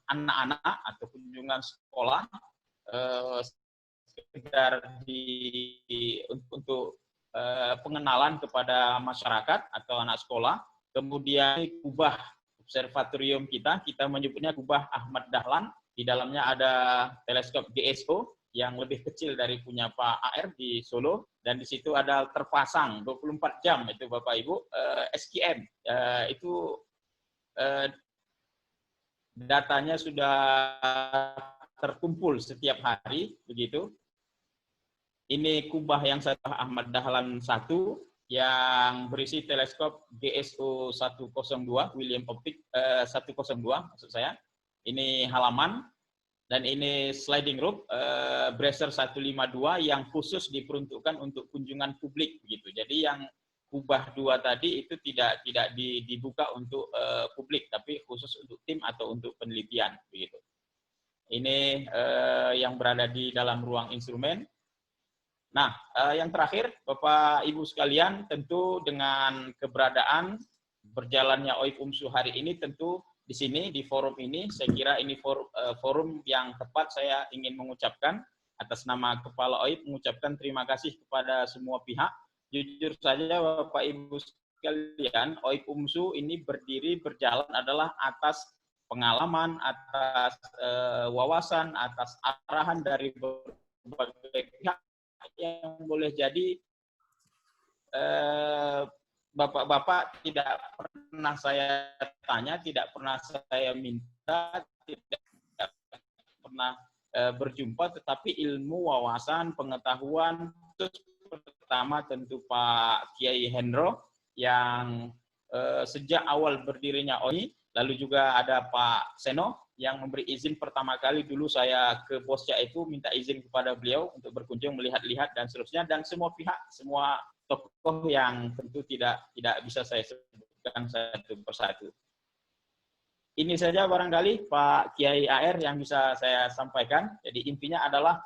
anak-anak atau kunjungan sekolah, sekedar untuk pengenalan kepada masyarakat atau anak sekolah. Kemudian kubah observatorium kita menyebutnya kubah Ahmad Dahlan. Di dalamnya ada teleskop GSO yang lebih kecil dari punya Pak AR di Solo, dan di situ ada terpasang 24 jam itu Bapak Ibu SQM, itu datanya sudah terkumpul setiap hari begitu. Ini kubah yang saya Ahmad Dahlan 1 yang berisi teleskop GSO 102 William Optic 102 maksud saya. Ini halaman. Dan ini sliding roof Bracer 152 yang khusus diperuntukkan untuk kunjungan publik begitu. Jadi yang kubah 2 tadi itu tidak dibuka untuk publik, tapi khusus untuk tim atau untuk penelitian begitu. Ini yang berada di dalam ruang instrumen. Nah, yang terakhir Bapak Ibu sekalian, tentu dengan keberadaan berjalannya OIP UMSU hari ini, tentu di sini, di forum ini, saya kira ini forum yang tepat saya ingin mengucapkan atas nama Kepala OIP, mengucapkan terima kasih kepada semua pihak. Jujur saja Bapak Ibu sekalian, OIP UMSU ini berjalan adalah atas pengalaman, atas wawasan, atas arahan dari berbagai pihak yang boleh jadi Bapak-bapak tidak pernah saya tanya, tidak pernah saya minta, tidak pernah berjumpa, tetapi ilmu, wawasan, pengetahuan, pertama tentu Pak Kiai Hendro yang sejak awal berdirinya OI, lalu juga ada Pak Seno yang memberi izin pertama kali dulu saya ke Bosca itu minta izin kepada beliau untuk berkunjung, melihat-lihat dan seterusnya, dan semua pihak, semua tokoh yang tentu tidak bisa saya sebutkan satu persatu. Ini saja barangkali Pak Kiai AR yang bisa saya sampaikan. Jadi intinya adalah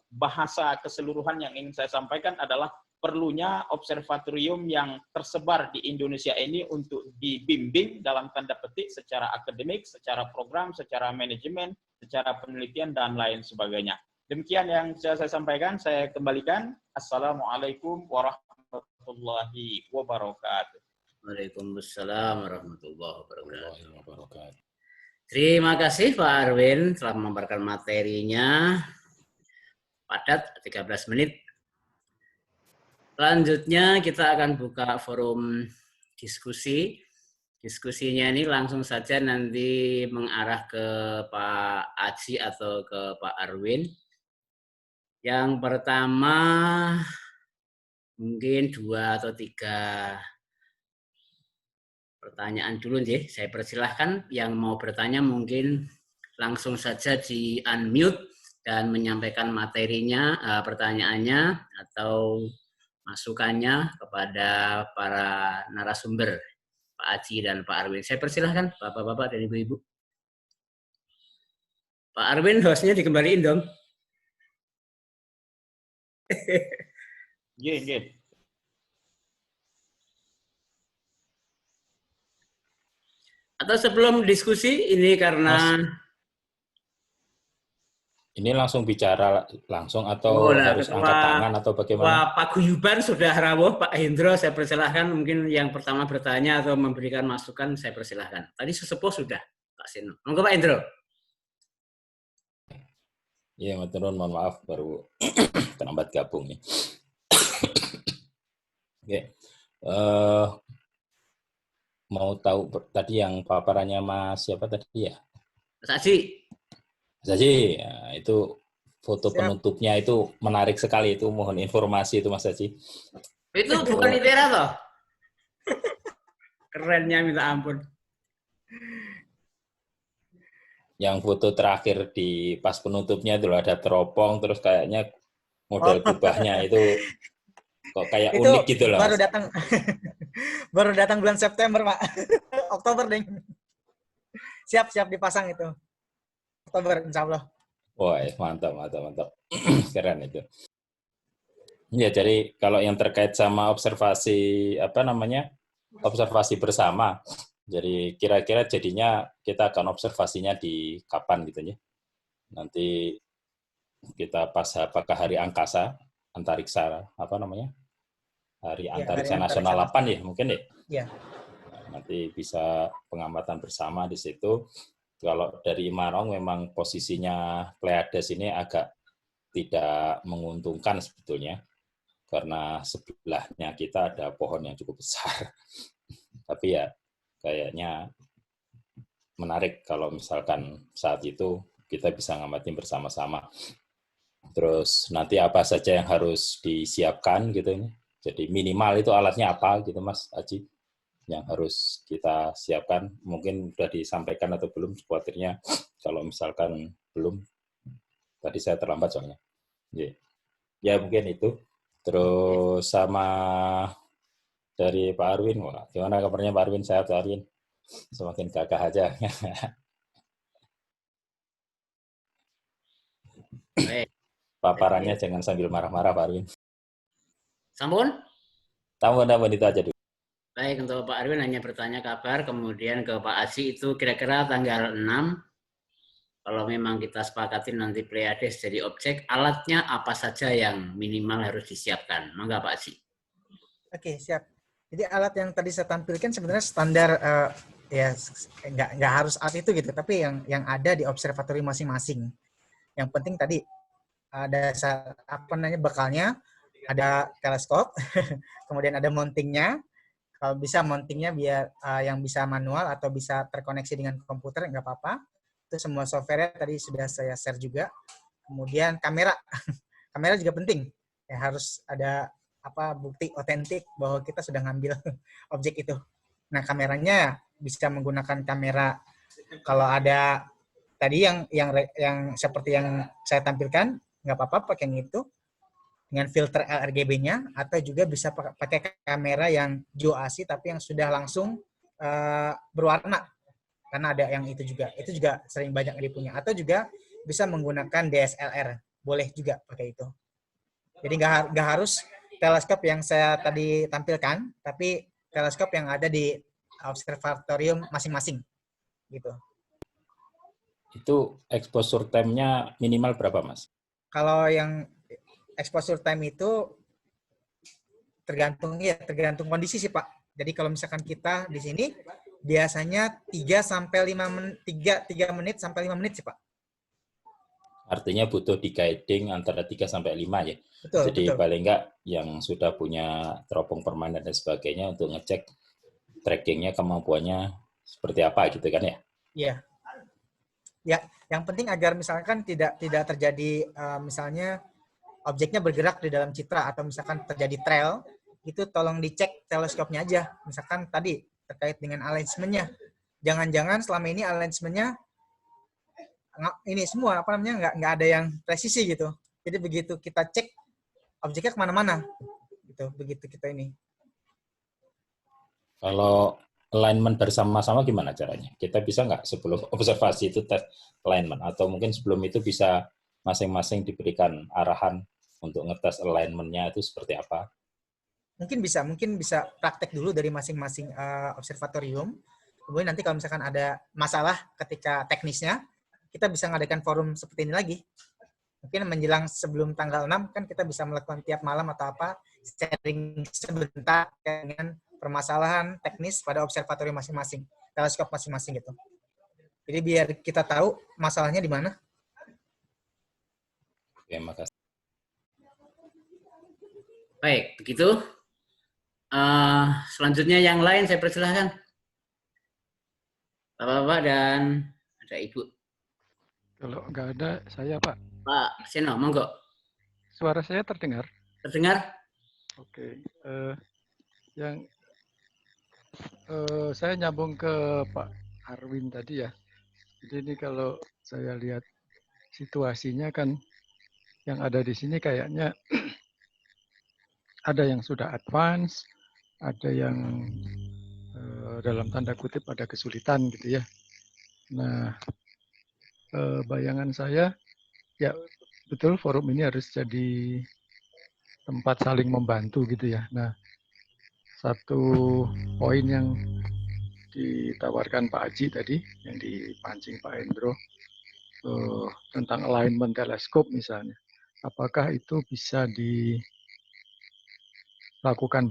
bahasa keseluruhan yang ingin saya sampaikan adalah perlunya observatorium yang tersebar di Indonesia ini untuk dibimbing dalam tanda petik secara akademik, secara program, secara manajemen, secara penelitian, dan lain sebagainya. Demikian yang saya sampaikan, saya kembalikan. Assalamualaikum warahmatullahi wabarakatuh. Waalaikumsalam warahmatullahi wabarakatuh. Terima kasih Pak Arwin telah memaparkan materinya. Padat 13 menit. Selanjutnya kita akan buka forum diskusi. Diskusinya ini langsung saja nanti mengarah ke Pak Aji atau ke Pak Arwin. Yang pertama mungkin 2 atau 3 pertanyaan dulu nih. Saya persilahkan yang mau bertanya mungkin langsung saja di unmute dan menyampaikan materinya, pertanyaannya atau masukannya kepada para narasumber, Pak Aji dan Pak Arwin. Saya persilahkan Bapak-bapak dan Ibu-ibu. Pak Arwin, hostnya dikembaliin dong. Gih. Atau sebelum diskusi, ini karena... Ini langsung bicara langsung atau harus angkat tangan atau bagaimana? Pak Guyuban sudah rawuh, Pak Hendro saya persilahkan. Mungkin yang pertama bertanya atau memberikan masukan, saya persilahkan. Tadi sesepuh sudah, Pak Seno. Monggo Pak Hendro. Iya, mohon maaf baru terlambat gabung nih. Oke. mau tahu tadi yang paparannya Mas siapa tadi ya? Mas Aji. Jadi ya, itu foto Siap. penutupnya itu menarik sekali, itu mohon informasi itu Mas Haji. Itu bukan ITERA toh? Kerennya minta ampun. Yang foto terakhir di pas penutupnya itu loh, ada teropong terus kayaknya model kubahnya itu kok kayak Itu unik gitu loh baru Mas. datang baru datang bulan September, Pak. Oktober, Ding. Siap dipasang itu. Oktober, insya Allah. Wah, mantap. Keren itu. Ya, jadi kalau yang terkait sama observasi observasi bersama. Jadi kira-kira jadinya kita akan observasinya di kapan gitu ya. Nanti kita pas apakah hari angkasa, antariksa Hari Antariksa Nasional 8 ya mungkin ya. Iya. Nanti bisa pengamatan bersama di situ. Kalau dari Immanong memang posisinya Pleiades ini agak tidak menguntungkan sebetulnya karena sebelahnya kita ada pohon yang cukup besar. Tapi ya kayaknya menarik kalau misalkan saat itu kita bisa ngamatin bersama-sama. Terus nanti apa saja yang harus disiapkan gitu. Jadi minimal itu alatnya apa gitu Mas Aji yang harus kita siapkan. Mungkin sudah disampaikan atau belum, khawatirnya kalau misalkan belum, tadi saya terlambat soalnya. Ya mungkin itu. Terus sama dari Pak Arwin, wah, gimana kabarnya Pak Arwin? Sehat Pak Arwin? Semakin gagah aja. Baik. Paparannya jangan sambil marah-marah Pak Arwin. Sampun? Tampun itu aja dulu. Baik, untuk Pak Arwin hanya bertanya kabar, kemudian ke Pak Aji itu kira-kira tanggal 6, kalau memang kita sepakatin nanti Pleiades jadi objek, alatnya apa saja yang minimal harus disiapkan? Mangga Pak Aji. Oke, siap. Jadi alat yang tadi saya tampilkan sebenarnya standar ya nggak harus alat itu gitu, tapi yang ada di observatorium masing-masing. Yang penting tadi ada bekalnya, ada teleskop, kemudian ada mountingnya. Kalau bisa mountingnya biar yang bisa manual atau bisa terkoneksi dengan komputer nggak apa-apa. Itu semua software tadi sudah saya share juga. Kemudian kamera, kamera juga penting. Ya harus ada bukti otentik bahwa kita sudah ngambil objek itu. Nah kameranya bisa menggunakan kamera kalau ada tadi yang seperti yang saya tampilkan nggak apa-apa pakai yang itu dengan filter LRGB-nya, atau juga bisa pakai kamera yang JOASI tapi yang sudah langsung berwarna, karena ada yang itu juga sering banyak dipunya, atau juga bisa menggunakan DSLR, boleh juga pakai itu. Jadi nggak harus teleskop yang saya tadi tampilkan, tapi teleskop yang ada di observatorium masing-masing gitu. Itu exposure time-nya minimal berapa Mas? Kalau yang exposure time itu tergantung kondisi sih Pak. Jadi kalau misalkan kita di sini biasanya 3 menit sampai 5 menit sih Pak. Artinya butuh di guiding antara 3 sampai 5 ya. Betul, Jadi betul. paling enggak yang sudah punya teropong permanen dan sebagainya untuk ngecek trackingnya kemampuannya seperti apa gitu kan ya. Iya. Ya, yang penting agar misalkan tidak terjadi misalnya objeknya bergerak di dalam citra atau misalkan terjadi trail, itu tolong dicek teleskopnya aja. Misalkan tadi terkait dengan alignment-nya. Jangan-jangan selama ini alignment-nya ini semua nggak ada yang presisi gitu. Jadi begitu kita cek objeknya kemana-mana gitu. Begitu kita ini. Kalau alignment bersama-sama gimana caranya? Kita bisa nggak sebelum observasi itu tes alignment, atau mungkin sebelum itu bisa masing-masing diberikan arahan untuk ngetes alignment-nya itu seperti apa? Mungkin bisa praktek dulu dari masing-masing observatorium. Kemudian nanti kalau misalkan ada masalah ketika teknisnya, kita bisa ngadakan forum seperti ini lagi. Mungkin menjelang sebelum tanggal 6 kan kita bisa melakukan tiap malam atau sharing sebentar dengan permasalahan teknis pada observatorium masing-masing, teleskop masing-masing gitu. Jadi biar kita tahu masalahnya di mana. Oke, makasih. Baik, begitu. Selanjutnya yang lain saya persilahkan. Bapak-bapak dan ada Ibu. Kalau nggak ada, saya Pak. Pak Seno, monggo. Suara saya terdengar? Terdengar? Oke. Yang saya nyambung ke Pak Arwin tadi ya. Jadi ini kalau saya lihat situasinya kan yang ada di sini kayaknya ada yang sudah advance, ada yang dalam tanda kutip ada kesulitan gitu ya. Nah, bayangan saya ya betul forum ini harus jadi tempat saling membantu gitu ya. Nah, satu poin yang ditawarkan Pak Haji tadi, yang dipancing Pak Hendro, tentang alignment teleskop misalnya. Apakah itu bisa dilakukan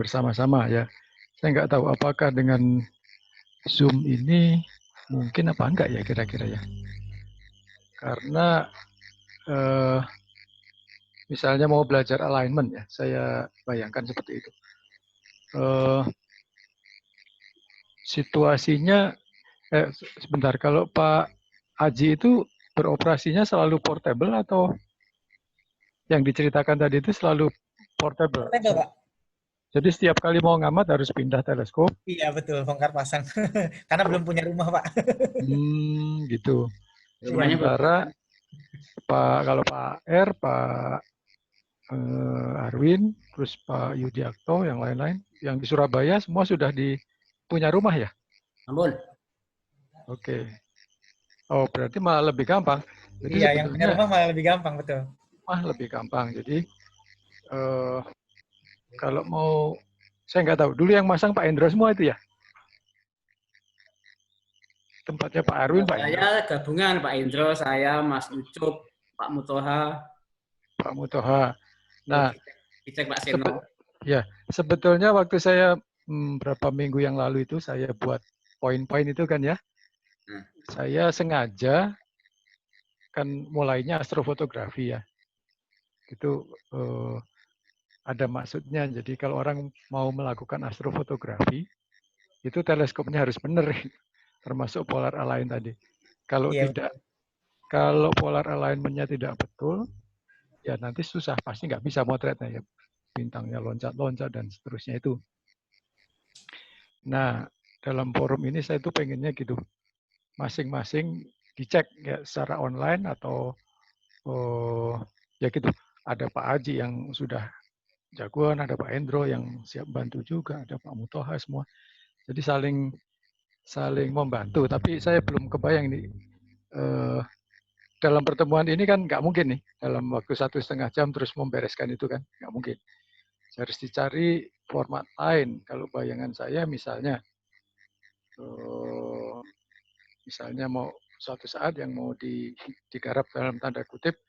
bersama-sama ya? Saya nggak tahu apakah dengan Zoom ini mungkin apa enggak ya kira-kira ya. Karena misalnya mau belajar alignment ya, saya bayangkan seperti itu. Situasinya, sebentar, kalau Pak Haji itu beroperasinya selalu portable atau yang diceritakan tadi itu selalu portable? Portable, Pak. Jadi setiap kali mau ngamat harus pindah teleskop? Iya, betul. Bongkar pasang. Karena belum punya rumah, Pak. Gitu. Rumahnya Sementara kalau Pak R, Pak Arwin, terus Pak Yudiakto, yang lain-lain, yang di Surabaya semua sudah punya rumah ya? ampun. Oke. Oh, berarti malah lebih gampang. Jadi Iya, yang punya sebetulnya rumah malah lebih gampang, betul. lebih gampang. Jadi kalau mau, saya nggak tahu. Dulu yang masang Pak Hendro semua itu ya? Tempatnya Pak Arwin, Pak Hendro. Saya gabungan Pak Indro, saya Mas Ucup, Pak Mutoha. Pak Mutoha. Nah, dicek Pak Seno. Ya, sebetulnya waktu saya berapa minggu yang lalu itu saya buat poin-poin itu kan ya. Saya sengaja kan mulainya astrofotografi ya. Itu ada maksudnya. Jadi kalau orang mau melakukan astrofotografi, itu teleskopnya harus benar, termasuk polar align tadi. Kalau Iya, tidak, kalau polar alignment-nya tidak betul, ya nanti susah, pasti nggak bisa motretnya ya. Bintangnya loncat-loncat dan seterusnya itu. Nah, dalam forum ini saya tuh pengennya gitu, masing-masing dicek ya secara online atau ya gitu. Ada Pak Haji yang sudah jagoan, ada Pak Hendro yang siap bantu juga, ada Pak Mutoha semua. Jadi saling membantu. Tapi saya belum kebayang nih dalam pertemuan ini kan nggak mungkin nih dalam waktu 1,5 jam terus membereskan itu kan nggak mungkin. Harus dicari format lain. Kalau bayangan saya misalnya mau suatu saat yang mau digarap dalam tanda kutip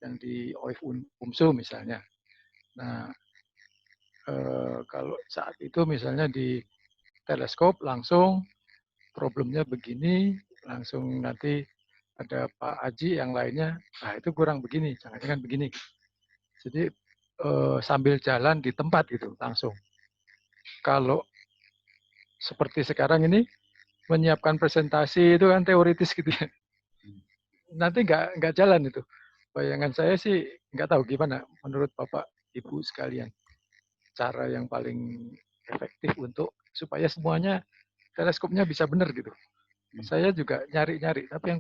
yang di OIF UMSU misalnya. Nah, kalau saat itu misalnya di teleskop langsung problemnya begini, langsung nanti ada Pak Haji yang lainnya, nah itu kurang begini, jangan-jangan begini. Jadi sambil jalan di tempat gitu langsung. Kalau seperti sekarang ini menyiapkan presentasi itu kan teoritis gitu ya. Nanti nggak jalan itu. Bayangan saya sih nggak tahu gimana menurut Bapak Ibu sekalian cara yang paling efektif untuk supaya semuanya teleskopnya bisa benar gitu. Saya juga nyari-nyari, tapi yang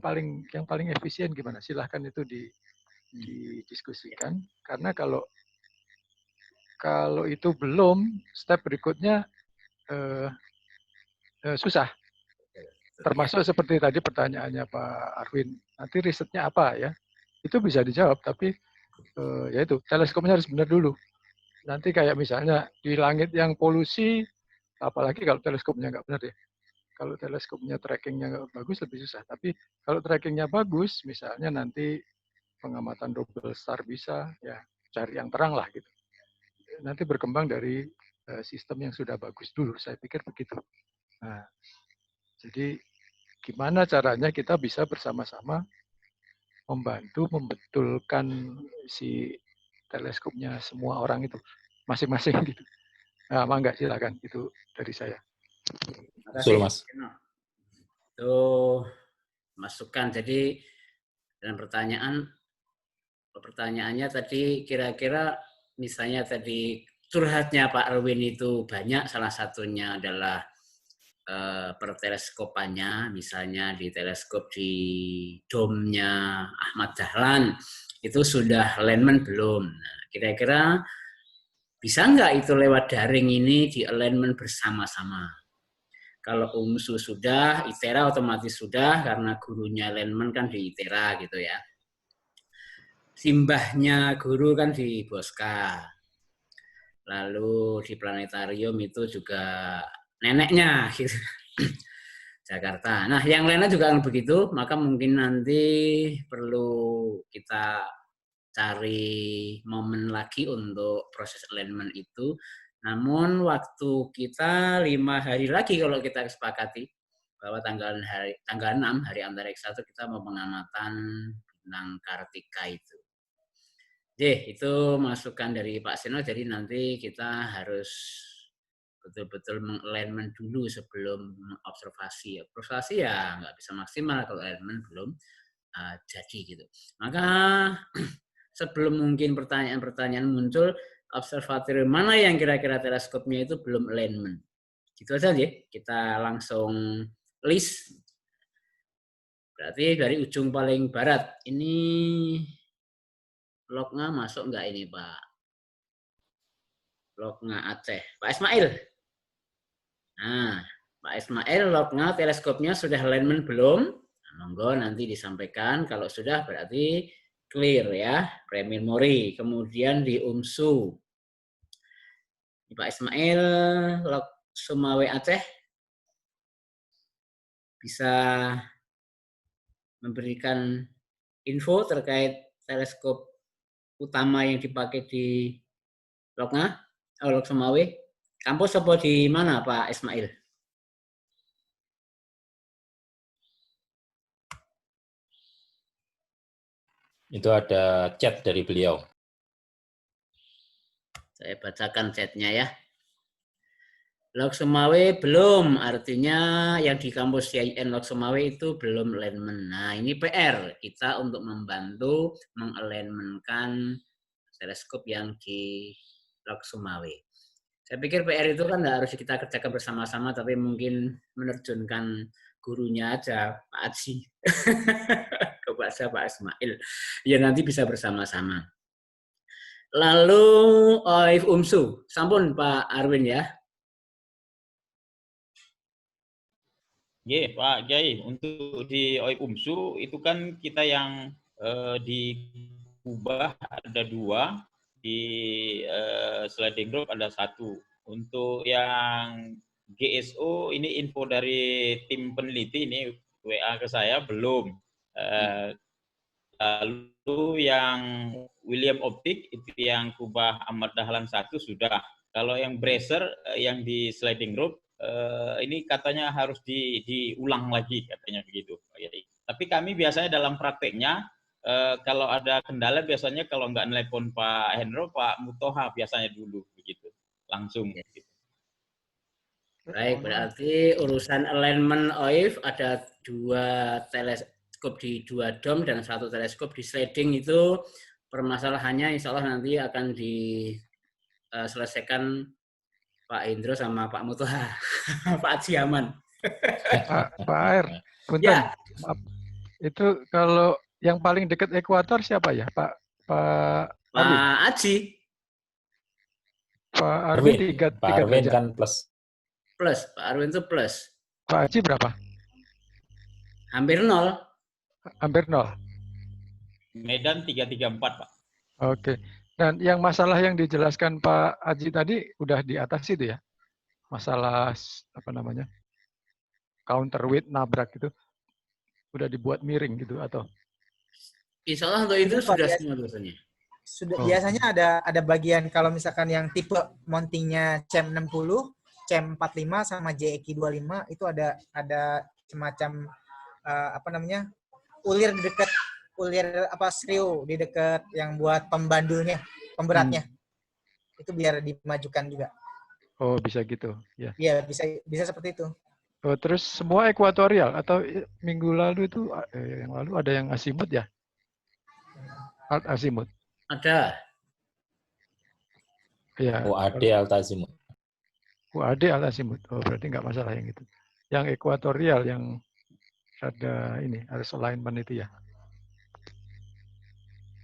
paling efisien gimana? Silahkan itu didiskusikan. Karena kalau itu belum, step berikutnya susah. Termasuk seperti tadi pertanyaannya Pak Arwin, nanti risetnya apa ya? Itu bisa dijawab, tapi ya itu teleskopnya harus benar dulu. Nanti kayak misalnya di langit yang polusi, apalagi kalau teleskopnya nggak benar ya. Kalau teleskopnya trackingnya nggak bagus lebih susah. Tapi kalau trackingnya bagus, misalnya nanti pengamatan double star bisa, ya cari yang terang lah gitu. Nanti berkembang dari sistem yang sudah bagus dulu. Saya pikir begitu. Nah, jadi gimana caranya kita bisa bersama-sama membantu membetulkan si teleskopnya semua orang itu masing-masing gitu. Nah, mangga silakan itu dari saya. Terima kasih, Mas. Itu masukan. Jadi dalam pertanyaannya tadi kira-kira misalnya tadi curhatnya Pak Erwin itu banyak, salah satunya adalah perteleskopannya, misalnya di teleskop di domnya Ahmad Dahlan itu sudah alignment belum. Nah, kira-kira bisa nggak itu lewat daring ini di alignment bersama-sama? Kalau UMSU sudah, ITERA otomatis sudah karena gurunya alignment kan di ITERA gitu ya. Simbahnya guru kan di Boska. Lalu di planetarium itu juga neneknya gitu. Jakarta. Nah, yang lainnya juga begitu, maka mungkin nanti perlu kita cari momen lagi untuk proses alignment itu. Namun waktu kita 5 hari lagi kalau kita sepakati bahwa tanggal 6 hari antariksa itu kita mau pengamatan bintang Kartika itu. Itu masukan dari Pak Seno, jadi nanti kita harus betul-betul meng-alignment dulu sebelum observasi. Observasi ya nggak bisa maksimal kalau alignment belum jadi gitu. Maka sebelum mungkin pertanyaan-pertanyaan muncul, observatorium mana yang kira-kira teleskopnya itu belum alignment. Gitu aja ya, kita langsung list. Berarti dari ujung paling barat, ini lognya masuk nggak ini Pak? Lognya Aceh. Pak Ismail. Nah, Pak Ismail, lognya teleskopnya sudah alignment belum? Nah, monggo nanti disampaikan. Kalau sudah berarti clear ya, prememori. Kemudian di UMSU. Pak Ismail, log Sumawe Aceh bisa memberikan info terkait teleskop utama yang dipakai di lognya, log Sumawe. Kampus apa di mana Pak Ismail? Itu ada chat dari beliau. Saya bacakan chatnya ya. Log Sumawe belum, artinya yang di kampus CIN Log Sumawe itu belum alignment. Nah, ini PR kita untuk membantu mengalignmentkan teleskop yang di Log Sumawe. Saya pikir PR itu kan nggak harus kita kerjakan bersama-sama, tapi mungkin menerjunkan gurunya aja, Pak Aji, kepada Pak Ismail. Ya nanti bisa bersama-sama. Lalu OIF UMSU, sampun Pak Arwin ya. Iya, Pak Kiai, untuk di OIP UMSU itu kan kita yang di Kubah ada 2, di sliding group ada 1. Untuk yang GSO ini info dari tim peneliti ini WA ke saya belum. Lalu yang William Optik itu yang Kubah Ahmad Dahlan 1 sudah. Kalau yang Bracer yang di sliding group ini katanya harus diulang lagi katanya begitu. Tapi kami biasanya dalam prakteknya kalau ada kendala biasanya kalau nggak nelpon Pak Hendro, Pak Mutoha biasanya dulu begitu langsung. Gitu. Baik, berarti urusan alignment OIF ada 2 teleskop di 2 dom dan 1 teleskop di sliding itu permasalahannya insya Allah nanti akan diselesaikan Pak Indro sama Pak Mutoha, Pak Haji Aman. Pak Air, punten. Ya. Maaf. Itu kalau yang paling dekat ekuator siapa ya? Pak Arwin. Pak Haji. Pak Arwin 3 Pak Arwin derajat. kan plus. Plus, Pak Arwin itu plus. Pak Haji berapa? Hampir 0. Hampir 0. Medan 334, Pak. Oke. Dan yang masalah yang dijelaskan Pak Haji tadi udah di atas itu ya? Masalah apa namanya? Counterweight nabrak gitu. Udah dibuat miring gitu atau? Insya Allah untuk itu sudah semua biasanya. Sudah biasanya ada bagian kalau misalkan yang tipe mountingnya CEM 60, CEM 45 sama JEQ 25 itu ada semacam apa namanya? Ulir di dekat seriu di dekat yang buat pembandulnya, pemberatnya. Itu biar dimajukan juga. Oh, bisa gitu. Ya. Iya, bisa seperti itu. Oh, terus semua ekuatorial atau minggu lalu itu yang lalu ada yang asimut ya? Alt asimut. Ada. Ya, OAD kalau Altazimut. UAD alt asimut. Oh, berarti nggak masalah yang itu. Yang ekuatorial yang ada ini, ada alignment itu ya.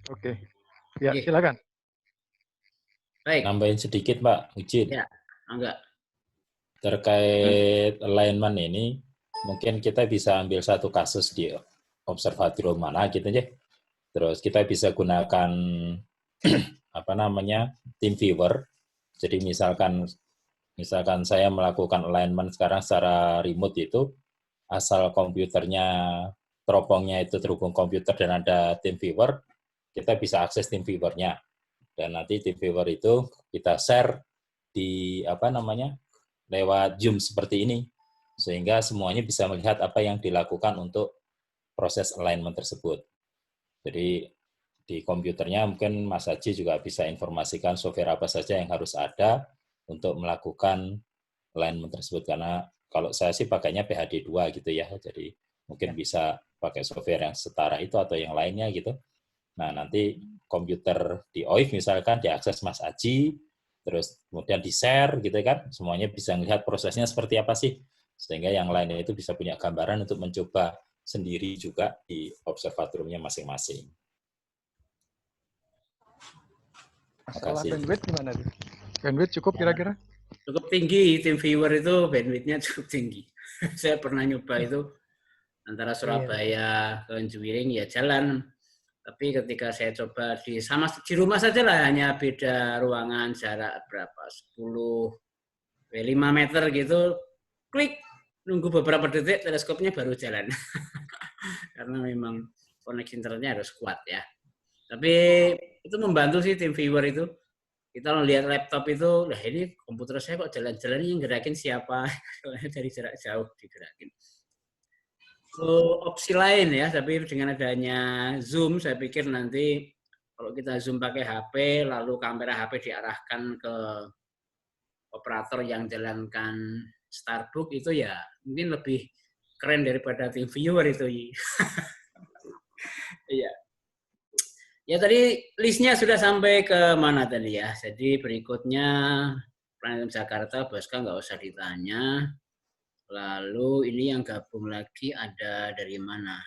Oke. Ya, Oke. silakan. Baik. Nambahin sedikit Pak Ujin. Ya, enggak. Terkait alignment ini, mungkin kita bisa ambil satu kasus di observatorium mana gitu ya. Terus kita bisa gunakan apa namanya TeamViewer. Jadi misalkan saya melakukan alignment sekarang secara remote itu, asal komputernya teropongnya itu terhubung komputer dan ada TeamViewer, kita bisa akses TeamViewer-nya. Dan nanti TeamViewer itu kita share di apa namanya lewat Zoom seperti ini, sehingga semuanya bisa melihat apa yang dilakukan untuk proses alignment tersebut. Jadi di komputernya mungkin Mas Haji juga bisa informasikan software apa saja yang harus ada untuk melakukan alignment tersebut, karena kalau saya sih pakainya PHD 2 gitu ya, jadi mungkin bisa pakai software yang setara itu atau yang lainnya gitu. Nah, nanti komputer di OIF misalkan diakses Mas Aji, terus kemudian di-share gitu kan, semuanya bisa melihat prosesnya seperti apa sih, sehingga yang lainnya itu bisa punya gambaran untuk mencoba sendiri juga di observatoriumnya masing-masing. Masalah Makasih. bandwidth gimana tuh? Bandwidth cukup kira-kira? Cukup tinggi, TeamViewer itu bandwidth-nya cukup tinggi. Saya pernah nyoba itu antara Surabaya ke Juwiring ya jalan. Tapi ketika saya coba di rumah saja lah, hanya beda ruangan jarak berapa 5 meter gitu, klik, nunggu beberapa detik teleskopnya baru jalan. Karena memang koneksi internetnya harus kuat ya. Tapi itu membantu sih TeamViewer itu. Kita lihat laptop itu, lah ini komputer saya kok jalan-jalan, yang gerakin siapa? Dari jarak jauh digerakin. Opsi lain ya, tapi dengan adanya Zoom, saya pikir nanti kalau kita Zoom pakai HP, lalu kamera HP diarahkan ke operator yang jalankan Starbook, itu ya mungkin lebih keren daripada TeamViewer itu. Iya. Ya tadi listnya sudah sampai ke mana tadi ya. Jadi berikutnya Planet Jakarta, Bosca nggak usah ditanya. Lalu ini yang gabung lagi ada dari mana?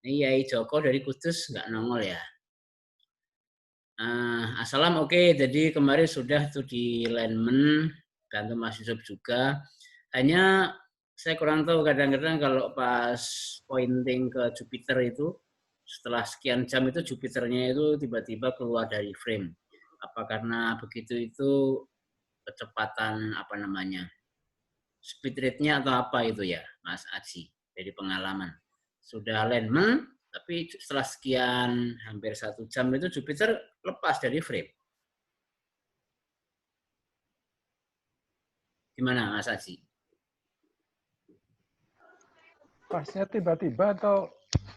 Ini Yai Joko dari Kudus nggak nongol ya. Assalam oke. Jadi kemarin sudah tuh di alignment, bantu Mas Yusuf juga. Hanya saya kurang tahu kadang-kadang kalau pas pointing ke Jupiter itu, setelah sekian jam itu Jupiternya itu tiba-tiba keluar dari frame. Apa karena begitu itu kecepatan apa namanya? Speed rate-nya atau apa itu ya, Mas Aji, dari pengalaman. Sudah alignment, tapi setelah sekian hampir 1 jam itu Jupiter lepas dari frame. Gimana Mas Aji? Pasnya tiba-tiba atau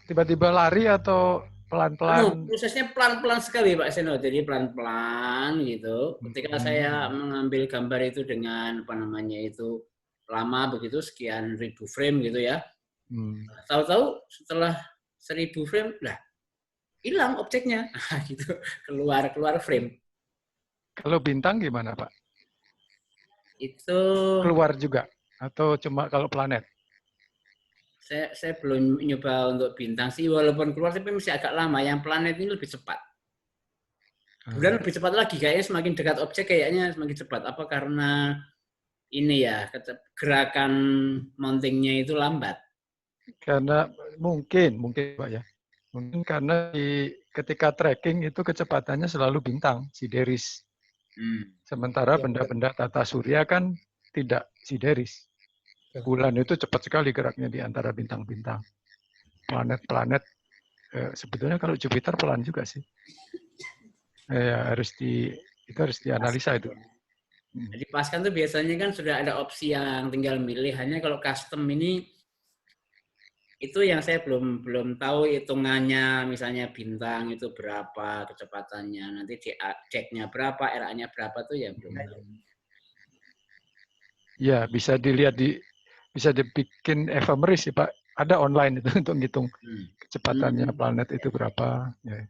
tiba-tiba lari atau pelan-pelan? Prosesnya pelan-pelan sekali Pak Seno, jadi pelan-pelan gitu. Ketika saya mengambil gambar itu dengan apa namanya itu lama begitu, sekian ribu frame gitu ya. Tahu-tahu setelah 1000 frame, lah hilang objeknya, gitu, keluar frame. Kalau bintang gimana Pak? Itu Keluar juga atau cuma kalau planet? saya belum nyoba untuk bintang sih, walaupun keluar tapi masih agak lama. Yang planet ini lebih cepat. Bulan lebih cepat lagi, kayaknya semakin dekat objek kayaknya semakin cepat. Apa karena ini ya, gerakan mountingnya itu lambat? Karena mungkin Pak ya. Mungkin karena ketika tracking itu kecepatannya selalu bintang, sideris. Sementara benda-benda tata surya kan tidak sideris. Bulan itu cepat sekali geraknya di antara bintang-bintang. Planet-planet, sebetulnya kalau Jupiter pelan juga sih. Ya, itu harus dianalisa itu. Jadi paskan tuh biasanya kan sudah ada opsi yang tinggal milih. Hanya kalau custom ini, itu yang saya belum tahu hitungannya, misalnya bintang itu berapa kecepatannya, nanti ceknya berapa, RA-nya berapa tuh ya belum tahu. Ya, bisa dilihat bisa dibikin ephemeris sih Pak. Ada online itu untuk ngitung Hmm. kecepatannya planet itu berapa. Ya.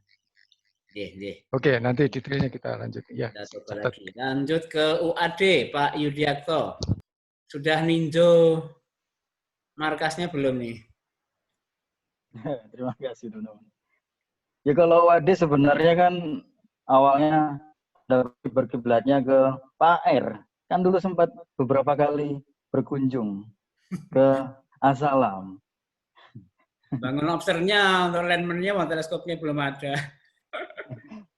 Nggih. Oke, nanti detailnya kita lanjut. Ya, Kita coba catat. lagi. Lanjut ke UAD, Pak Yudiakto. Sudah ninjo markasnya belum nih? Terima kasih teman-teman. Ya kalau WAD sebenarnya kan awalnya berkiblatnya ke Pak R. Kan dulu sempat beberapa kali berkunjung ke Asalam. Bangun obsernya, untuk landmarknya, teleskopnya belum ada.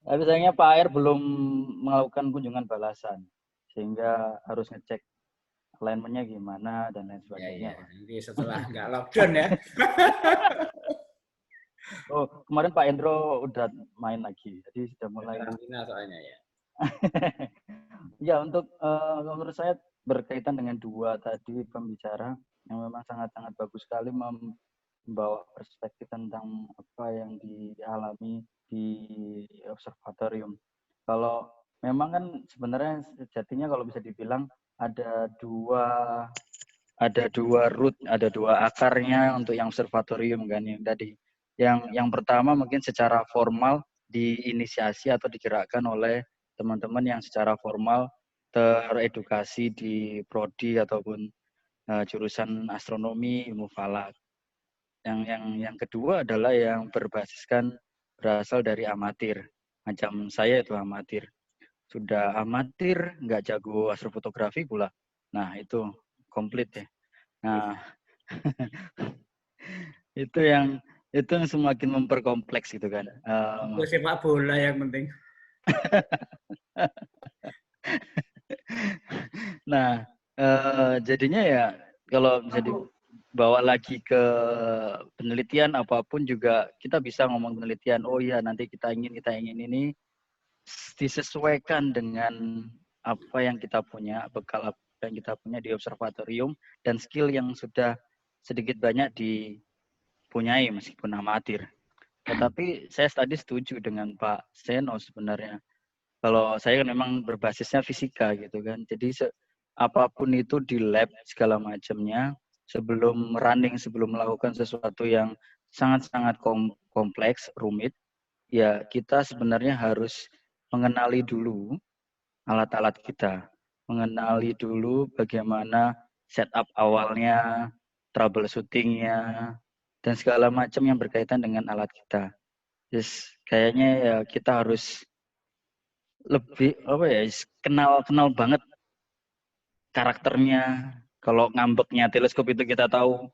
Tapi sayangnya Pak R belum melakukan kunjungan balasan. Sehingga harus ngecek alignment-nya gimana dan lain sebagainya. Ya. Nanti setelah nggak lockdown ya. Oh, kemarin Pak Endro udah main lagi. Jadi sudah mulai. Karantina soalnya ya. Ya, untuk menurut saya berkaitan dengan dua tadi pembicara yang memang sangat-sangat bagus sekali membawa perspektif tentang apa yang dialami di observatorium. Kalau memang kan sebenarnya sejatinya kalau bisa dibilang ada dua root, ada dua akarnya untuk yang observatorium kan yang tadi. Yang pertama mungkin secara formal diinisiasi atau digerakkan oleh teman-teman yang secara formal teredukasi di prodi ataupun jurusan astronomi, ilmu falak. Yang kedua adalah yang berasal dari amatir. Macam saya itu amatir. Sudah amatir, nggak jago astrofotografi pula. Nah, itu komplit ya. Nah, itu yang semakin memperkompleks gitu kan. Sepak bola yang penting. Nah, jadinya ya kalau bisa dibawa lagi ke penelitian apapun juga kita bisa ngomong penelitian. Oh iya, nanti kita ingin ini disesuaikan dengan apa yang kita punya, bekal apa yang kita punya di observatorium dan skill yang sudah sedikit banyak dipunyai meskipun amatir. Tetapi saya tadi setuju dengan Pak Seno sebenarnya. Kalau saya kan memang berbasisnya fisika gitu kan. Jadi apapun itu di lab segala macamnya sebelum running, sebelum melakukan sesuatu yang sangat-sangat kompleks, rumit, ya kita sebenarnya harus mengenali dulu alat-alat kita. Mengenali dulu bagaimana setup awalnya, troubleshooting-nya, dan segala macam yang berkaitan dengan alat kita. Just kayaknya ya kita harus lebih kenal banget karakternya. Kalau ngambeknya teleskop itu kita tahu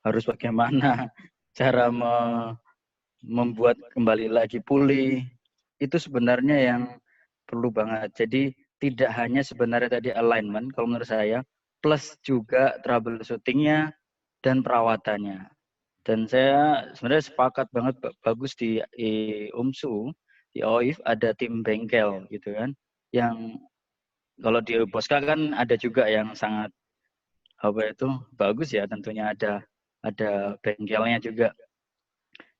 harus bagaimana cara membuat kembali lagi pulih. Itu sebenarnya yang perlu banget. Jadi tidak hanya sebenarnya tadi alignment kalau menurut saya, plus juga troubleshooting-nya dan perawatannya. Dan saya sebenarnya sepakat banget bagus di UMSU, di OIF ada tim bengkel gitu kan. Yang kalau di Boska kan ada juga yang sangat bagus ya, tentunya ada bengkelnya juga.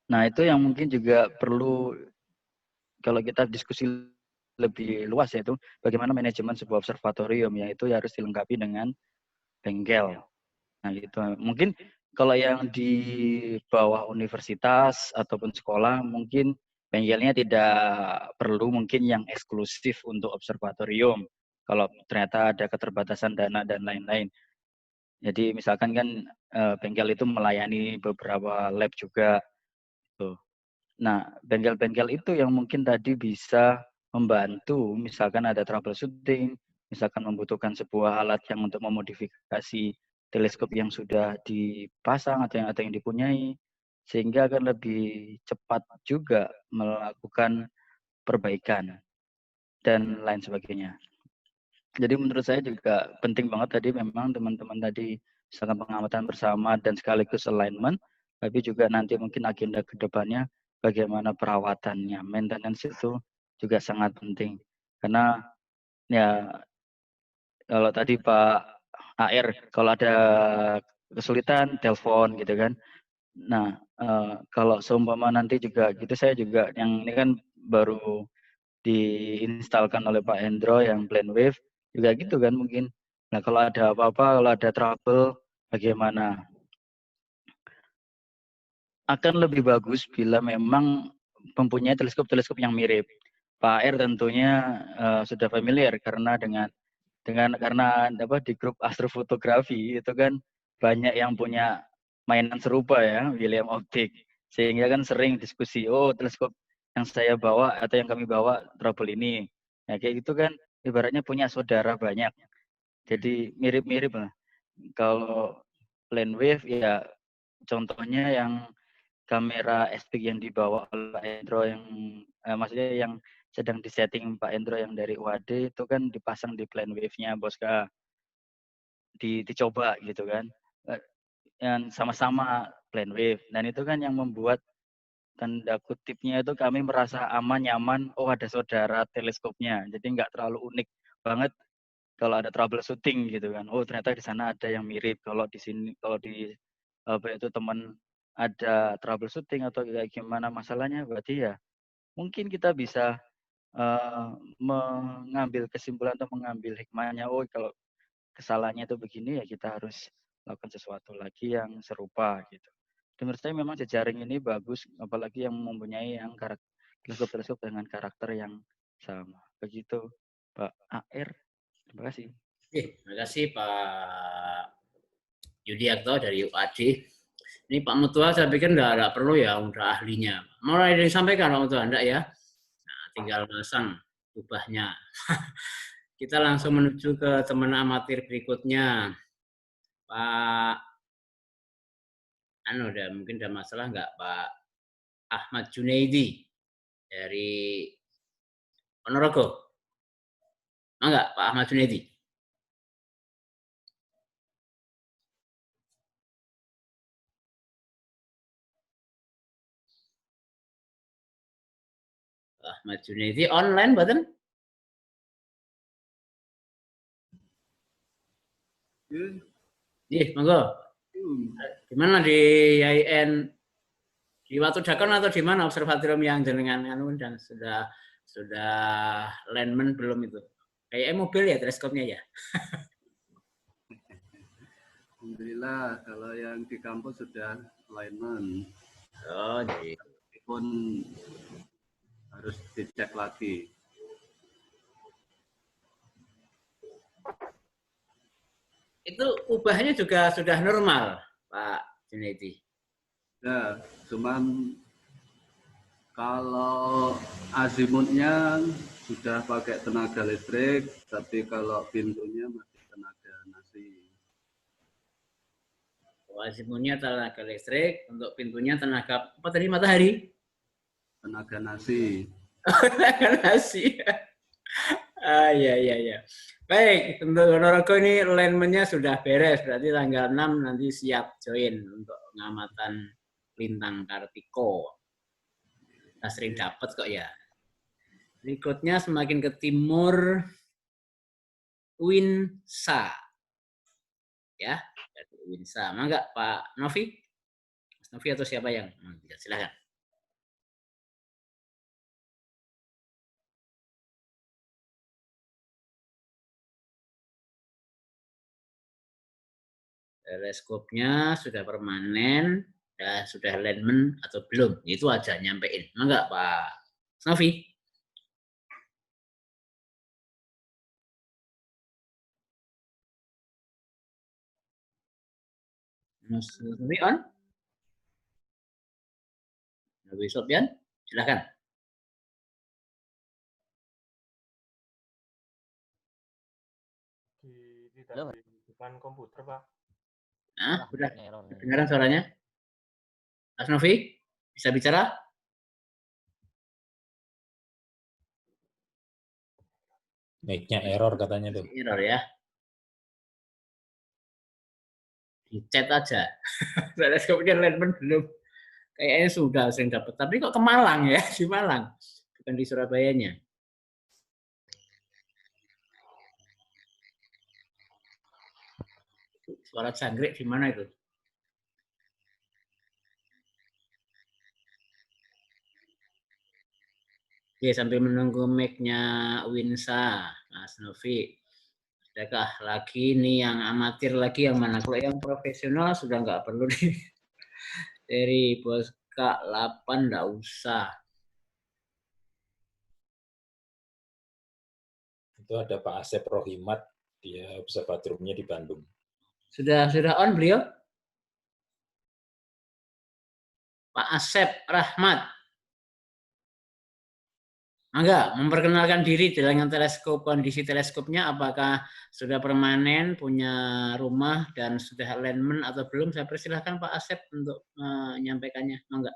Nah, itu yang mungkin juga perlu kalau kita diskusi lebih luas yaitu bagaimana manajemen sebuah observatorium, yaitu harus dilengkapi dengan bengkel. Nah, gitu. Mungkin kalau yang di bawah universitas ataupun sekolah mungkin bengkelnya tidak perlu mungkin yang eksklusif untuk observatorium. Kalau ternyata ada keterbatasan dana dan lain-lain. Jadi misalkan kan bengkel itu melayani beberapa lab juga. Tuh. Nah, bengkel-bengkel itu yang mungkin tadi bisa membantu, misalkan ada troubleshooting, misalkan membutuhkan sebuah alat yang untuk memodifikasi teleskop yang sudah dipasang atau yang dipunyai, sehingga akan lebih cepat juga melakukan perbaikan dan lain sebagainya. Jadi menurut saya juga penting banget tadi memang teman-teman tadi misalkan pengamatan bersama dan sekaligus alignment, tapi juga nanti mungkin agenda ke depannya bagaimana perawatannya, maintenance itu juga sangat penting. Karena ya kalau tadi Pak AR kalau ada kesulitan telepon gitu kan. Nah, kalau seumpama nanti juga gitu saya juga yang ini kan baru diinstalkan oleh Pak Hendro yang PlanWave juga gitu kan mungkin. Nah, kalau ada apa-apa, kalau ada trouble bagaimana. Akan lebih bagus bila memang mempunyai teleskop-teleskop yang mirip. Pak R tentunya sudah familiar karena karena di grup astrofotografi itu kan banyak yang punya mainan serupa ya, William Optik. Sehingga kan sering diskusi, oh teleskop yang saya bawa atau yang kami bawa trouble ini. Ya kayak gitu kan ibaratnya punya saudara banyak. Jadi mirip-mirip lah. Kalau plane wave ya contohnya yang kamera SPIC yang dibawa oleh Pak Endro yang maksudnya yang sedang disetting Pak Endro yang dari UAD itu kan dipasang di plane wave-nya Bosca. Dicoba gitu kan. Yang sama-sama plane wave dan itu kan yang membuat tanda kutipnya itu kami merasa aman nyaman, oh ada saudara teleskopnya. Jadi nggak terlalu unik banget kalau ada troubleshooting gitu kan. Oh ternyata di sana ada yang mirip. Kalau di sini kalau di apa itu teman ada troubleshooting atau kayak gimana masalahnya berarti ya mungkin kita bisa mengambil kesimpulan atau mengambil hikmahnya. Oh kalau kesalahannya itu begini ya kita harus lakukan sesuatu lagi yang serupa gitu. Dan menurut saya memang jejaring ini bagus apalagi yang mempunyai yang teleskop-teleskop dengan karakter yang sama. Begitu Pak AR. Terima kasih. Terima kasih Pak Yudiakto dari UAD. Ini Pak Mutua saya pikir enggak perlu ya, udah ahlinya. Mulai disampaikan Pak Mutua, enggak ya? Nah, tinggal masang ubahnya. Kita langsung menuju ke teman amatir berikutnya. Pak mungkin ada masalah enggak Pak Ahmad Junaidi dari Ponorogo. Enggak Pak Ahmad Junaidi? Ahmad Junaidi online badan? Iya, monggo. Gimana di IAIN di Watu Dakon atau di mana observatorium yang jenengan dan sudah landman belum itu? Kayak mobil ya teleskopnya ya? Alhamdulillah kalau yang di kampus sudah landman. Oh, jadi pun harus dicek lagi. Itu ubahnya juga sudah normal, Pak Junaidi. Ya, cuman kalau azimutnya sudah pakai tenaga listrik, tapi kalau pintunya masih tenaga nasi. Azimutnya tenaga listrik, untuk pintunya tenaga apa tadi matahari? Tenaga nasi. Tenaga nasi. Iya. Baik, untuk Ponorogo ini alignment-nya sudah beres, berarti tanggal 6 nanti siap join untuk pengamatan Lintang Kartiko. Kita sering dapat kok ya. Berikutnya semakin ke timur, Winsa. Ya, dari Winsa. Mangga Pak Novi? Mas Novi atau siapa yang? Silakan. Teleskopnya sudah permanen, dan sudah alignment atau belum? Itu aja nyampein. Mangga Pak Novi? Mas Novi on? Novi Sopyan, silakan. Tidak di depan komputer, Pak. Nah, udah kedengaran suaranya? Mas Novi, bisa bicara? Mic-nya error katanya tuh. Error ya. Di chat aja. Teleskopnya alignment belum. Kayaknya sudah sering dapat. Tapi kok ke Malang ya? Di Malang. Bukan di Surabayanya. Suara jangkrik di mana itu? Oke, sambil menunggu mic-nya Winsa, Mas Novi. Adakah lagi nih yang amatir lagi yang mana? Kalau yang profesional sudah nggak perlu nih. Dari bos K8 nggak usah. Itu ada Pak Asep Rohimat, dia observatoriumnya di Bandung. Sudah on beliau? Pak Asep Rahmat. Enggak, memperkenalkan diri dengan teleskop, kondisi teleskopnya apakah sudah permanen, punya rumah, dan sudah alignment atau belum. Saya persilahkan Pak Asep untuk menyampaikannya. Enggak.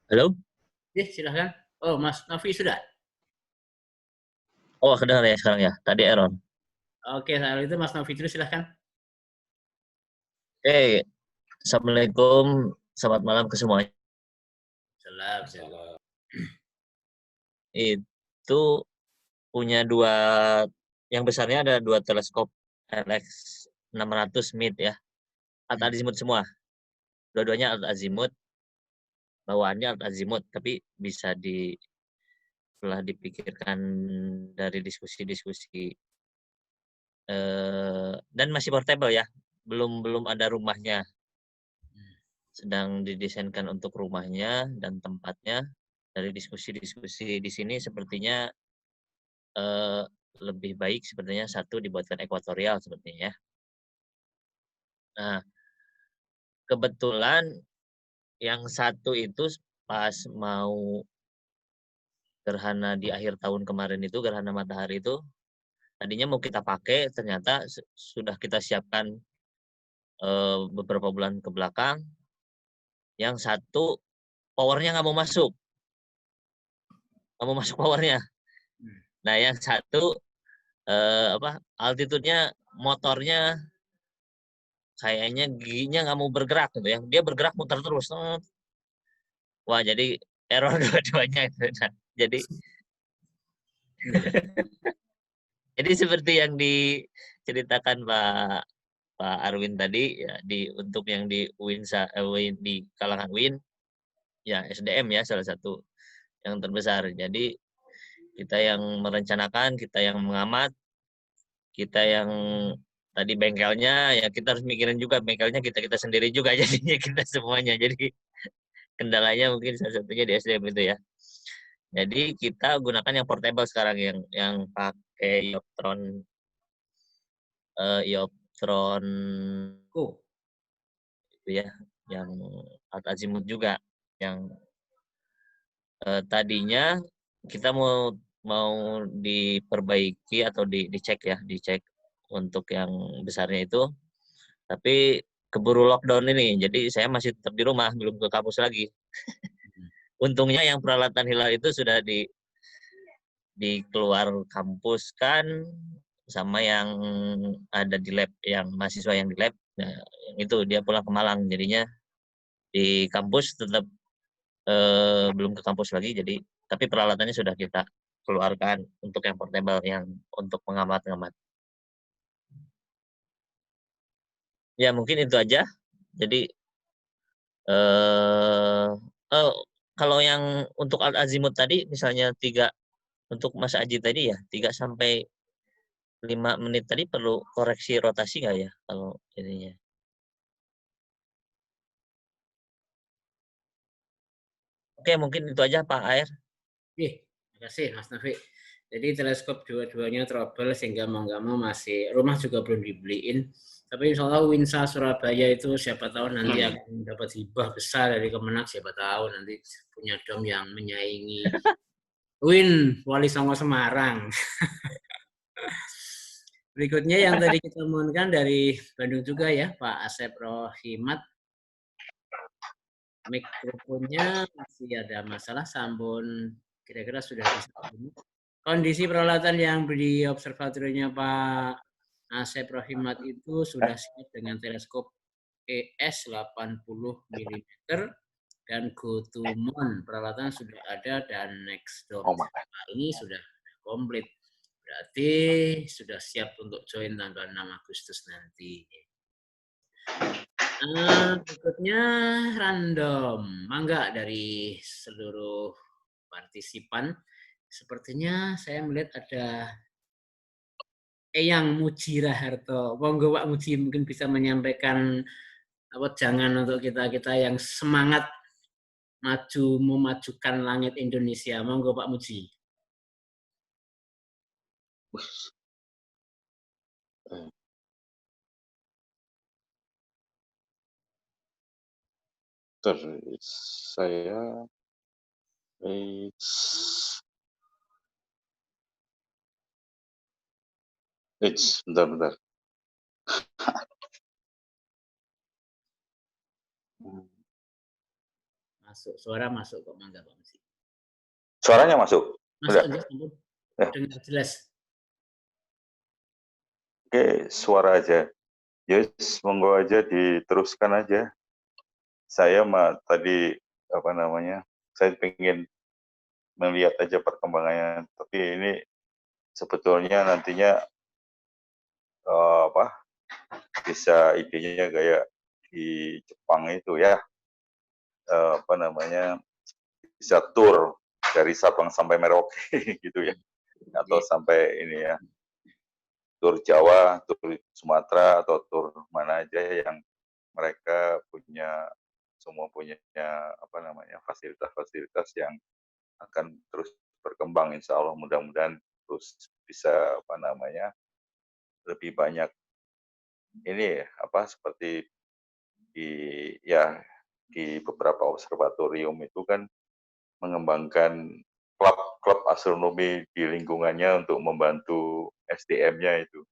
Halo? Ya, silahkan. Oh, Mas Novi sudah? Oh, kedengar ya sekarang ya. Tadi error. Oke, soal itu Mas Novi dulu silahkan. Oke, Assalamualaikum. Selamat malam ke semuanya. Salam. Itu punya dua, yang besarnya ada dua teleskop RX 600 mid ya. Alt azimut semua. Dua-duanya alt azimut. Bawaannya alt azimut, tapi bisa setelah dipikirkan dari diskusi-diskusi dan masih portable ya. Belum ada rumahnya. Sedang didesainkan untuk rumahnya dan tempatnya. Dari diskusi-diskusi di sini sepertinya lebih baik sepertinya satu dibuatkan ekuatorial sepertinya ya. Nah, kebetulan yang satu itu pas mau gerhana di akhir tahun kemarin itu, gerhana matahari itu, tadinya mau kita pakai, ternyata sudah kita siapkan beberapa bulan ke belakang. Yang satu powernya nggak mau masuk powernya. Nah, yang satu altitude-nya motornya kayaknya giginya nggak mau bergerak gitu ya. Dia bergerak muter terus. Wah, jadi error dua-duanya. Jadi jadi seperti yang diceritakan Pak Arwin tadi ya, untuk yang di di kalangan Win ya SDM ya salah satu yang terbesar. Jadi kita yang merencanakan, kita yang mengamat, kita yang tadi bengkelnya ya kita harus mikirin juga bengkelnya kita sendiri juga jadinya kita semuanya. Jadi kendalanya mungkin salah satunya di SDM itu ya. Jadi kita gunakan yang portable sekarang yang pakai Ioptron itu ya, yang alt azimut juga, yang tadinya kita mau diperbaiki atau dicek untuk yang besarnya itu, tapi keburu lockdown ini, jadi saya masih tetap di rumah, belum ke kampus lagi. Untungnya yang peralatan hilal itu sudah dikeluar kampus kan, sama yang ada di lab, yang mahasiswa yang di lab, nah, itu dia pulang ke Malang, jadinya di kampus tetap belum ke kampus lagi, jadi tapi peralatannya sudah kita keluarkan untuk yang portable, yang untuk pengamat-ngamat. Ya mungkin itu aja. Jadi kalau yang untuk alt azimut tadi misalnya 3 untuk Mas Aji tadi ya 3 sampai 5 menit tadi perlu koreksi rotasi nggak ya kalau ininya? Oke, mungkin itu aja Pak Air. Terima kasih Mas Nafi. Jadi teleskop dua-duanya trouble sehingga mau nggak mau masih rumah juga belum dibeliin. Tapi insya Allah Winsa Surabaya itu siapa tahu nanti akan dapat hibah besar dari Kemenak, siapa tahu nanti punya dom yang menyaingi Win Wali Songo Semarang. Berikutnya yang tadi kita mohonkan dari Bandung juga ya, Pak Asep Rohimat. Mikrofonnya masih ada masalah, sambun kira-kira sudah bisa. Kondisi peralatan yang di observatoriumnya Pak Asep Rohimat itu sudah siap dengan teleskop ES 80 mm dan GoToMon. Peralatan sudah ada dan NextDome. Ini sudah komplit. Berarti sudah siap untuk join tanggal 6 Agustus nanti. Berikutnya random. Mangga dari seluruh partisipan. Sepertinya saya melihat ada Eyang Muji Raharto. Monggo Pak Muji mungkin bisa menyampaikan jangan untuk kita-kita yang semangat maju memajukan langit Indonesia. Monggo Pak Muji. Saya bentar. Masuk, suara masuk kok, mangga Pak Muji. Suaranya masuk? Masuk, ya. Dengar jelas. Oke, suara aja. Yes, monggo aja diteruskan aja. Saya tadi saya pengen melihat aja perkembangannya, tapi ini sebetulnya nantinya bisa idenya kayak di Jepang itu ya, bisa tur dari Sabang sampai Merauke gitu ya, atau sampai ini ya, tur Jawa, tur Sumatera, atau tur mana aja yang mereka semua punya fasilitas-fasilitas yang akan terus berkembang, insya Allah mudah-mudahan terus bisa lebih banyak ini seperti di beberapa observatorium itu kan mengembangkan klub astronomi di lingkungannya untuk membantu SDM-nya itu.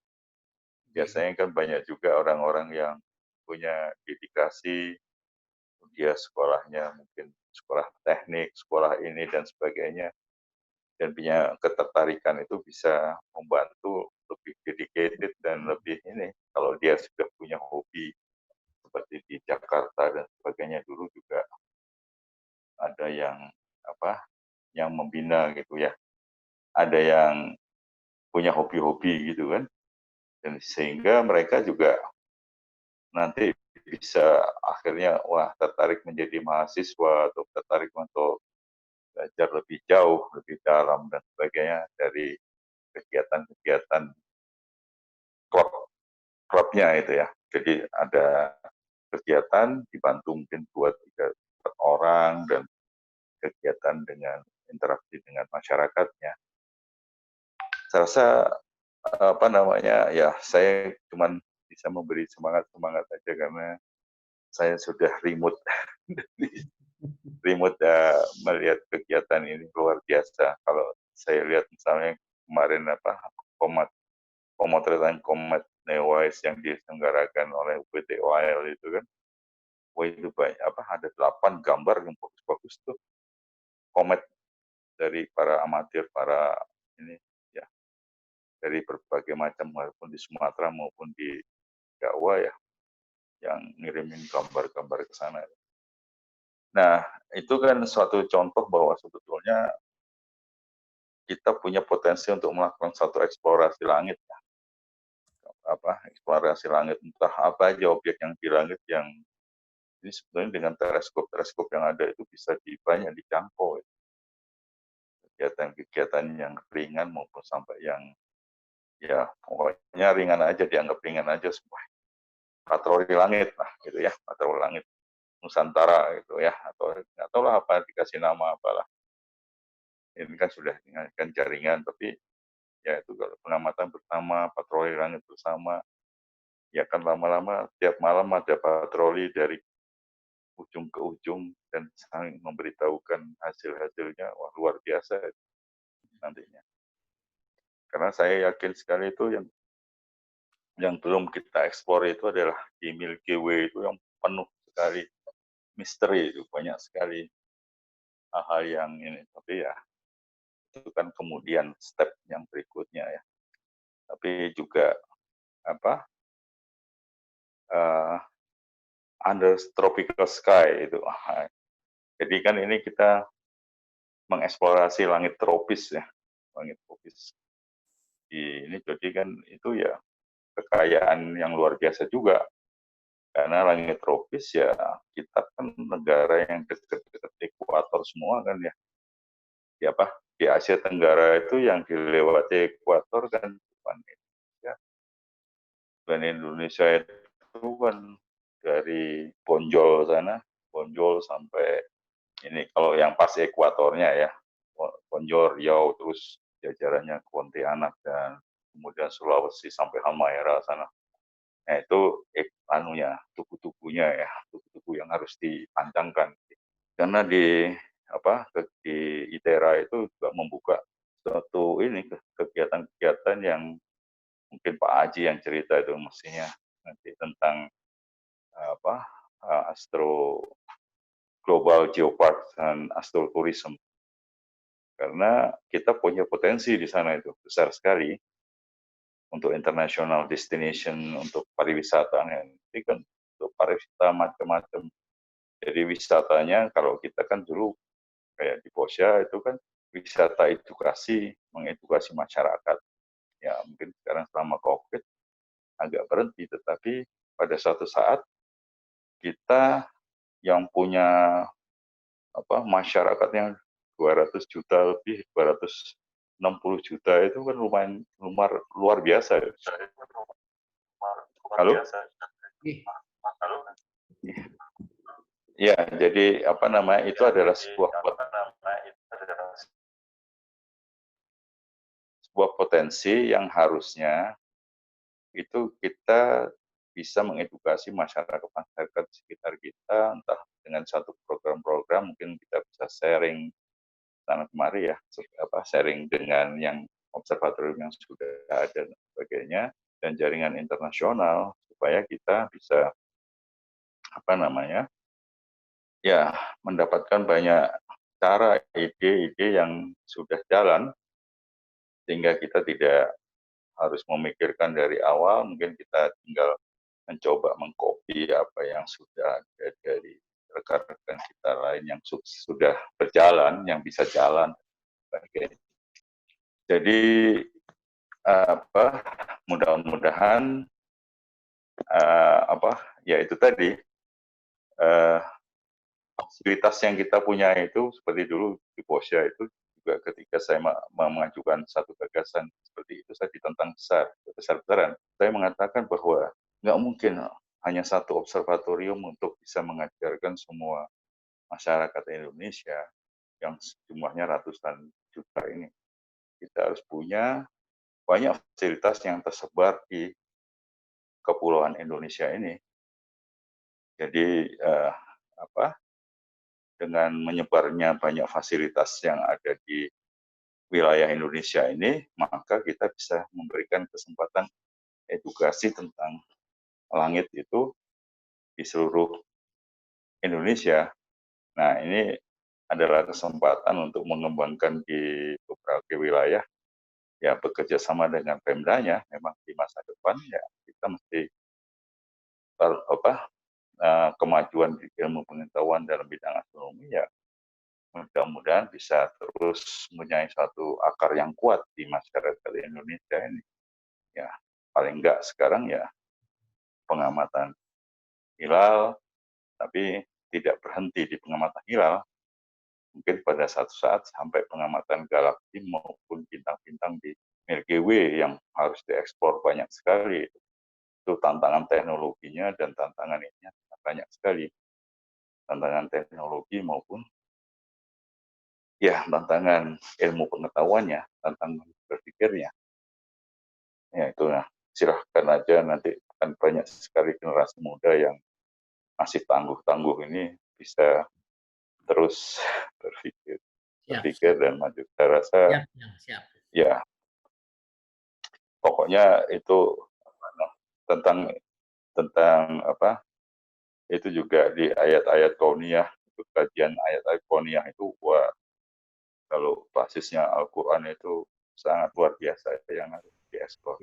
Biasanya kan banyak juga orang-orang yang punya dedikasi, dia sekolahnya mungkin sekolah teknik, sekolah ini dan sebagainya, dan punya ketertarikan itu bisa membantu lebih dedicated dan lebih ini. Kalau dia sudah punya hobi seperti di Jakarta dan sebagainya, dulu juga ada yang membina gitu ya, ada yang punya hobi-hobi gitu kan, dan sehingga mereka juga nanti bisa akhirnya tertarik menjadi mahasiswa atau tertarik untuk belajar lebih jauh, lebih dalam dan sebagainya dari kegiatan-kegiatan klubnya itu ya. Jadi ada kegiatan dibantu mungkin 2-3 orang dan kegiatan dengan interaksi dengan masyarakatnya. Saya rasa saya cuman bisa memberi semangat aja karena saya sudah remote melihat kegiatan ini luar biasa. Kalau saya lihat misalnya kemarin pemotretan komet Neowise yang diselenggarakan oleh UPT OAL itu kan, itu banyak ada 8 gambar yang bagus-bagus tuh komet dari para amatir, para ini ya, dari berbagai macam, walaupun di Sumatera maupun di Jawa ya, yang ngirimin gambar-gambar ke sana. Nah, itu kan suatu contoh bahwa sebetulnya kita punya potensi untuk melakukan satu eksplorasi langit ya. Eksplorasi langit, entah apa aja objek yang di langit yang ini sebetulnya dengan teleskop yang ada itu bisa banyak dijangkau. Kegiatan-kegiatan yang ringan maupun sampai yang ya pokoknya ringan aja, dianggap ringan aja semua. Patroli langit lah gitu ya, patroli langit Nusantara gitu ya, atau nggak tahu lah apa dikasih nama apalah. Ini kan sudah kan jaringan, tapi ya itu kalau pengamatan bersama, patroli langit bersama, ya kan lama-lama tiap malam ada patroli dari ujung ke ujung dan saling memberitahukan hasil-hasilnya. Wah, luar biasa nantinya. Karena saya yakin sekali itu yang belum kita eksplor itu adalah di Milky Way itu yang penuh sekali misteri, itu banyak sekali hal-hal yang ini. Tapi ya itu kan kemudian step yang berikutnya ya. Tapi juga under tropical sky itu. Jadi kan ini kita mengeksplorasi langit tropis ya, langit tropis. Ini jadi kan itu ya kekayaan yang luar biasa juga Karena langit tropis ya kita kan negara yang dekat-dekat ekuator semua kan ya. Di apa? Di Asia Tenggara itu yang dilewati ekuator kan bukan Indonesia. Dan Indonesia itu kan dari Bonjol sana, Bonjol sampai ini kalau yang pas ekuatornya ya, Bonjol, Riau, terus jajarannya Pontianak dan kemudian Sulawesi sampai Halmahera sana. Nah itu anunya, tugu-tugunya ya, tugu-tugu yang harus dipancangkan. Karena di ITERA itu juga membuka suatu ini kegiatan-kegiatan yang mungkin Pak Haji yang cerita itu mestinya nanti tentang astro global geopark dan astrotourism. Karena kita punya potensi di sana itu besar sekali untuk international destination, untuk pariwisata. Nanti kan untuk pariwisata macam-macam. Jadi wisatanya kalau kita kan dulu kayak di Posya itu kan wisata edukasi, mengedukasi masyarakat. Ya mungkin sekarang selama COVID agak berhenti, tetapi pada suatu saat kita yang punya masyarakat yang 200 juta lebih, 260 juta itu kan luar biasa. Halo? Ya, jadi itu adalah sebuah potensi yang harusnya itu kita bisa mengedukasi masyarakat sekitar kita, entah dengan satu program-program mungkin kita bisa sharing sana kemari ya, sharing dengan yang observatorium yang sudah ada dan sebagainya, dan jaringan internasional supaya kita bisa mendapatkan banyak cara, ide-ide yang sudah jalan, sehingga kita tidak harus memikirkan dari awal, mungkin kita tinggal mencoba mengcopy apa yang sudah ada dari rekan-rekan kita lain yang sudah berjalan, yang bisa jalan. Jadi mudah-mudahan ya itu tadi fasilitas yang kita punya itu seperti dulu di Posya itu juga ketika saya mengajukan satu gagasan seperti itu, saya ditentang besar-besaran. Saya mengatakan bahwa nggak mungkin hanya satu observatorium untuk bisa mengajarkan semua masyarakat Indonesia yang jumlahnya ratusan juta ini. Kita harus punya banyak fasilitas yang tersebar di kepulauan Indonesia ini. Jadi dengan menyebarnya banyak fasilitas yang ada di wilayah Indonesia ini, maka kita bisa memberikan kesempatan edukasi tentang langit itu di seluruh Indonesia. Nah, ini adalah kesempatan untuk mengembangkan di beberapa wilayah, ya bekerja sama dengan Pemdanya. Memang di masa depan ya kita mesti kemajuan di ilmu pengetahuan dalam bidang astronomi ya mudah-mudahan bisa terus mempunyai satu akar yang kuat di masyarakat Indonesia ini. Ya, paling enggak sekarang ya pengamatan hilal, tapi tidak berhenti di pengamatan hilal. Mungkin pada satu saat sampai pengamatan galaksi maupun bintang-bintang di Milky Way yang harus diekspor banyak sekali. Itu tantangan teknologinya dan tantangan ini banyak sekali. Tantangan teknologi maupun ya tantangan ilmu pengetahuannya, tantangan berpikirnya. Ya itu silahkan aja, nanti kan banyak sekali generasi muda yang masih tangguh-tangguh ini bisa terus berpikir dan maju. Saya rasa ya pokoknya itu tentang itu juga di ayat-ayat kauniyah, kajian ayat-ayat kauniyah itu kalau basisnya Al-Quran itu sangat luar biasa yang harus dieksplor.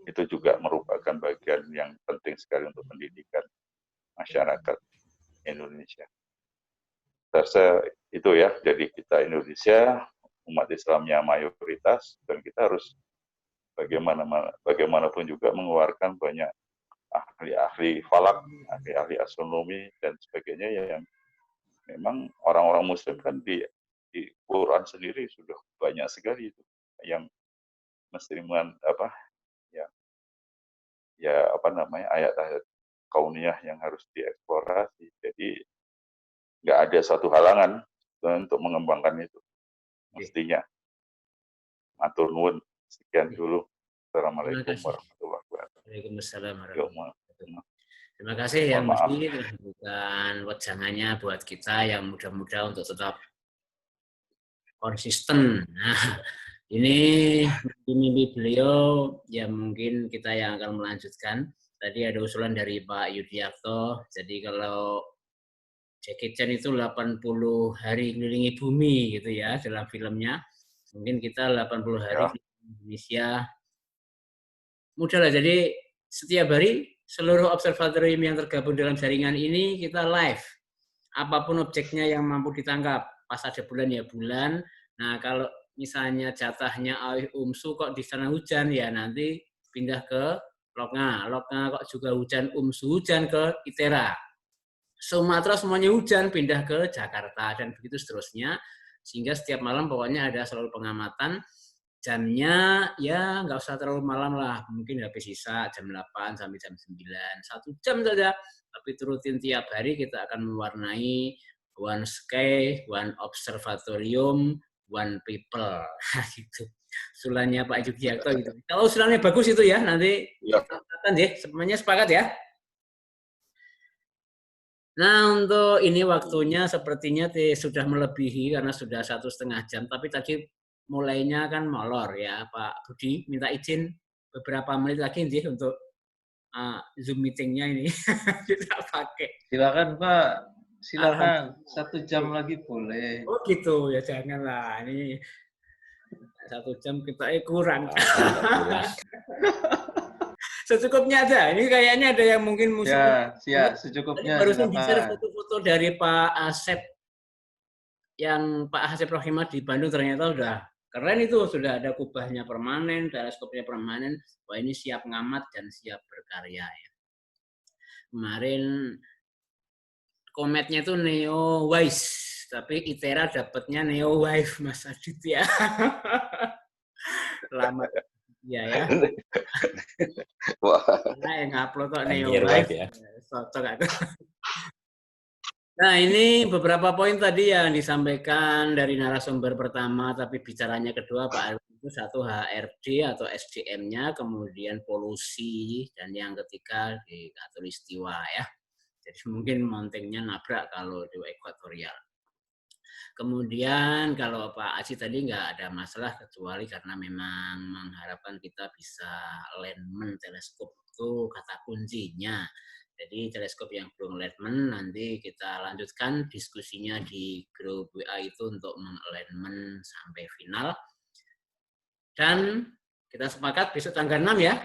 Itu juga merupakan bagian yang penting sekali untuk pendidikan masyarakat Indonesia. Saya itu ya, jadi kita Indonesia, umat Islamnya mayoritas, dan kita harus bagaimanapun juga mengeluarkan banyak ahli-ahli falak, ahli-ahli astronomi dan sebagainya yang memang orang-orang Muslim kan di Quran sendiri sudah banyak sekali itu yang mesti ayat-ayat kauniyah yang harus dieksplorasi. Jadi nggak ada satu halangan untuk mengembangkan itu. Mestinya. Matur nuwun. Sekian dulu. Assalamualaikum warahmatullahi wabarakatuh. Waalaikumsalam warahmatullahi wabarakatuh. Terima kasih yang Mufti telah memberikan wejangannya buat kita yang mudah-mudahan untuk tetap konsisten. Nah, ini mimpi beliau ya mungkin kita yang akan melanjutkan. Tadi ada usulan dari Pak Yudiarto. Jadi kalau Jackie Chan itu 80 hari ngelilingi bumi gitu ya dalam filmnya. Mungkin kita 80 hari di Indonesia. Mudahlah, jadi setiap hari seluruh observatorium yang tergabung dalam jaringan ini kita live. Apapun objeknya yang mampu ditangkap. Pas ada bulan ya bulan. Nah, kalau misalnya jatahnya Awih Umsu kok di sana hujan, ya nanti pindah ke Loknga. Loknga kok juga hujan Umsu, hujan ke Itera. Sumatera semuanya hujan, pindah ke Jakarta. Dan begitu seterusnya. Sehingga setiap malam pokoknya ada selalu pengamatan. Jamnya ya nggak usah terlalu malam lah. Mungkin habis sisa jam 8 sampai jam 9. 1 jam saja. Tapi rutin tiap hari kita akan mewarnai one sky, one observatorium, one people. Gitu. Usulannya Pak Yudiarto gitu. Kalau usulannya bagus itu ya, nanti kita deh, semuanya sepakat ya. Nah, untuk ini waktunya sepertinya sudah melebihi karena sudah 1,5 jam. Tapi tadi mulainya kan molor ya, Pak Budi. Minta izin beberapa menit lagi nih untuk Zoom meetingnya ini kita pakai. Silakan Pak, silakan 1 jam lagi boleh. Oh gitu ya, janganlah ini 1 jam kita kurang. Secukupnya aja. Ini kayaknya ada yang mungkin musik. Ya, secukupnya. Barusan di-share foto-foto dari Pak Asep yang Pak Asep Rohimah di Bandung, ternyata udah keren itu, sudah ada kubahnya permanen, teleskopnya permanen. Wah, ini siap ngamat dan siap berkarya ya. Kemarin kometnya itu Neowise, tapi Itera dapatnya Neowise Mas Adit ya. Lama ya. Nah, yang upload kok Neowise. Nah, ini beberapa poin tadi yang disampaikan dari narasumber pertama, tapi bicaranya kedua Pak Arwin itu 1 HRD atau SDM-nya, kemudian polusi, dan yang ketiga di Katulistiwa ya. Jadi mungkin mountingnya nabrak kalau di ekuatorial. Kemudian kalau Pak Aji tadi nggak ada masalah kecuali karena memang mengharapkan kita bisa alignment teleskop itu kata kuncinya. Jadi teleskop yang belum alignment nanti kita lanjutkan diskusinya di grup WA itu untuk mengalignment sampai final. Dan kita sepakat besok tanggal 6 ya.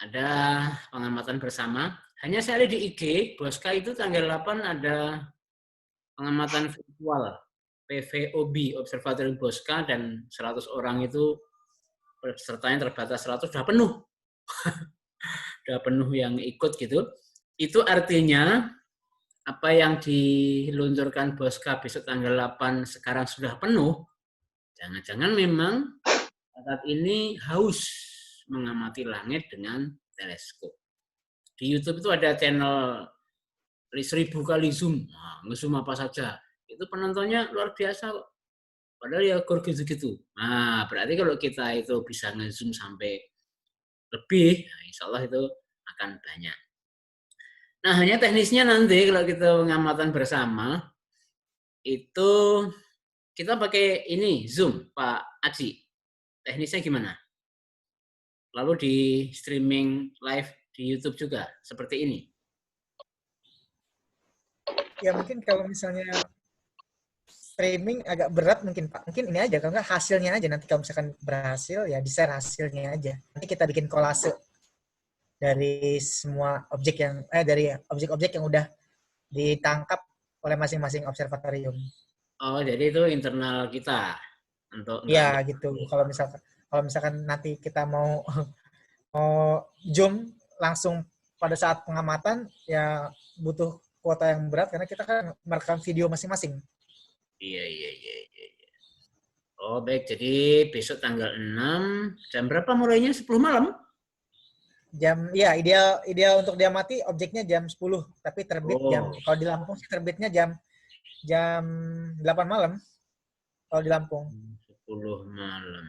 Ada pengamatan bersama. Hanya saya lihat di IG, Boska itu tanggal 8 ada pengamatan virtual PVOB, Observatorium Boska, dan 100 orang itu pesertanya terbatas 100, sudah penuh. Sudah penuh yang ikut gitu. Itu artinya apa yang diluncurkan Boska besok tanggal 8 sekarang sudah penuh. Jangan-jangan memang saat ini haus mengamati langit dengan teleskop. Di YouTube itu ada channel 1000 kali zoom. Nah, nge-zoom apa saja. Itu penontonnya luar biasa kok. Padahal ya gitu-gitu. Nah, berarti kalau kita itu bisa nge-zoom sampai lebih, nah insya Allah itu akan banyak. Nah, hanya teknisnya nanti kalau kita pengamatan bersama, itu kita pakai ini, Zoom, Pak Aji. Teknisnya gimana? Lalu di streaming live di YouTube juga, seperti ini. Ya mungkin kalau misalnya streaming agak berat mungkin Pak. Mungkin ini aja, kalau nggak hasilnya aja. Nanti kalau misalkan berhasil, ya di-share hasilnya aja. Nanti kita bikin kolase dari semua objek yang, dari objek-objek yang udah ditangkap oleh masing-masing observatorium. Oh, jadi itu internal kita untuk. Ya gitu. Kalau misalkan nanti kita mau zoom langsung pada saat pengamatan ya butuh kuota yang berat karena kita kan merekam video masing-masing. Iya. Oh, baik. Jadi besok tanggal 6, jam berapa mulainya? 10 malam? Ya ideal untuk diamati objeknya jam 10, tapi terbit kalau di Lampung sih terbitnya jam 8 malam kalau di Lampung. 10 malam.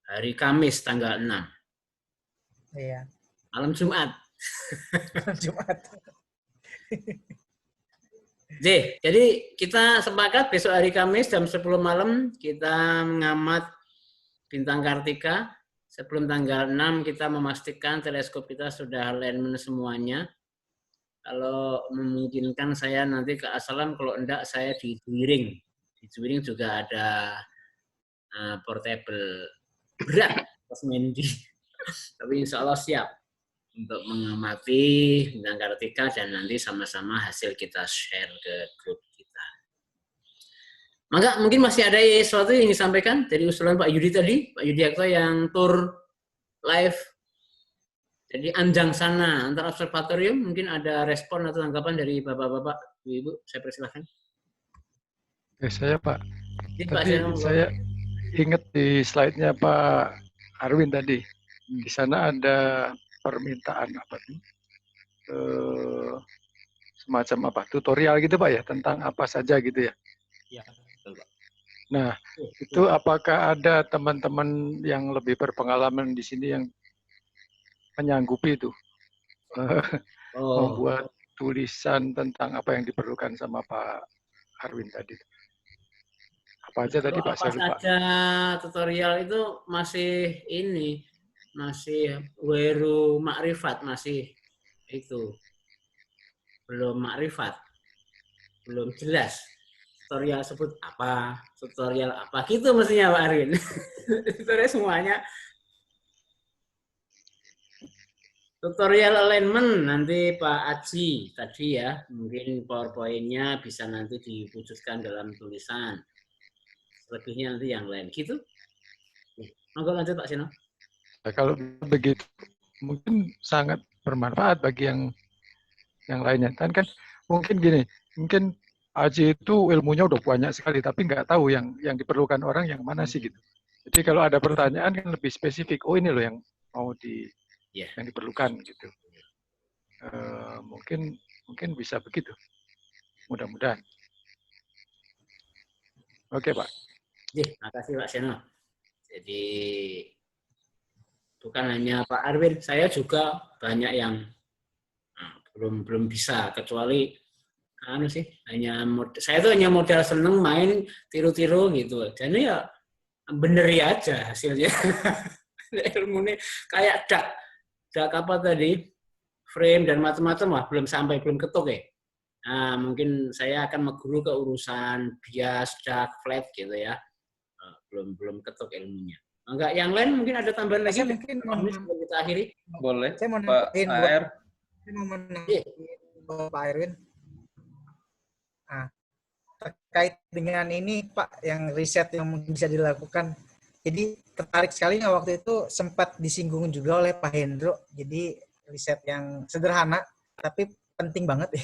Hari Kamis tanggal 6. Iya. Malam Jumat. Jumat. Jadi kita sepakat besok hari Kamis jam 10 malam kita mengamat bintang Kartika. Sebelum tanggal 6 kita memastikan teleskop kita sudah alignment semuanya. Kalau memungkinkan saya nanti ke Asalam, kalau enggak saya di Juwiring. Di Juwiring juga ada portable berat Mendi. Tapi insya Allah siap untuk mengamati bintang Kartika dan nanti sama-sama hasil kita share ke grup kita. Maka mungkin masih ada sesuatu yang disampaikan dari usulan Pak Yudi tadi, Pak Yudiakto yang tur live. Jadi Anjang sana antar observatorium, mungkin ada respon atau tanggapan dari Bapak-Bapak, Ibu, saya persilahkan. Saya Pak, Jadi, tadi saya ingat di slide-nya Pak Arwin tadi, di sana ada permintaan apa nih? Semacam apa? Tutorial gitu Pak ya, tentang apa saja gitu ya? Iya, betul Pak. Nah, itu apakah ada teman-teman yang lebih berpengalaman di sini yang menyanggupi itu? Membuat tulisan tentang apa yang diperlukan sama Pak Arwin tadi. Apa aja tadi Pak? Apa saja tutorial itu masih weru makrifat, masih itu belum makrifat, belum jelas. Tutorial sebut apa, tutorial apa, gitu mestinya Pak Arwin. Tutorial semuanya. Tutorial alignment nanti Pak Aji tadi ya, mungkin PowerPoint-nya bisa nanti diwujudkan dalam tulisan. Selebihnya nanti yang lain, gitu. Monggo lanjut Pak Sino. Nah, kalau begitu mungkin sangat bermanfaat bagi yang lainnya. Kan mungkin gini, mungkin Aji itu ilmunya udah banyak sekali, tapi nggak tahu yang diperlukan orang yang mana sih gitu. Jadi kalau ada pertanyaan kan lebih spesifik. Oh ini loh yang mau yang diperlukan gitu. Mungkin bisa begitu. Mudah-mudahan. Oke Pak. Terima kasih Pak Seno. Jadi bukan hanya Pak Arwin, saya juga banyak yang belum bisa, kecuali saya tuh hanya modal seneng main tiru-tiru gitu. Jadi ya bener ya aja hasilnya. Ilmunya kayak dak apa tadi, frame dan macam-macam lah, belum ketuk ya. Nah, mungkin saya akan mengguru ke urusan bias, dak, flat gitu ya. Belum ketuk ilmunya. Enggak, yang lain mungkin ada tambahan lagi? Mungkin sebelum kita akhiri. Boleh, saya mau Pak AR. Saya mau menanyain Pak Erwin. Nah, terkait dengan ini Pak, yang riset yang mungkin bisa dilakukan. Jadi tertarik sekali waktu itu sempat disinggung juga oleh Pak Hendro. Jadi riset yang sederhana tapi penting banget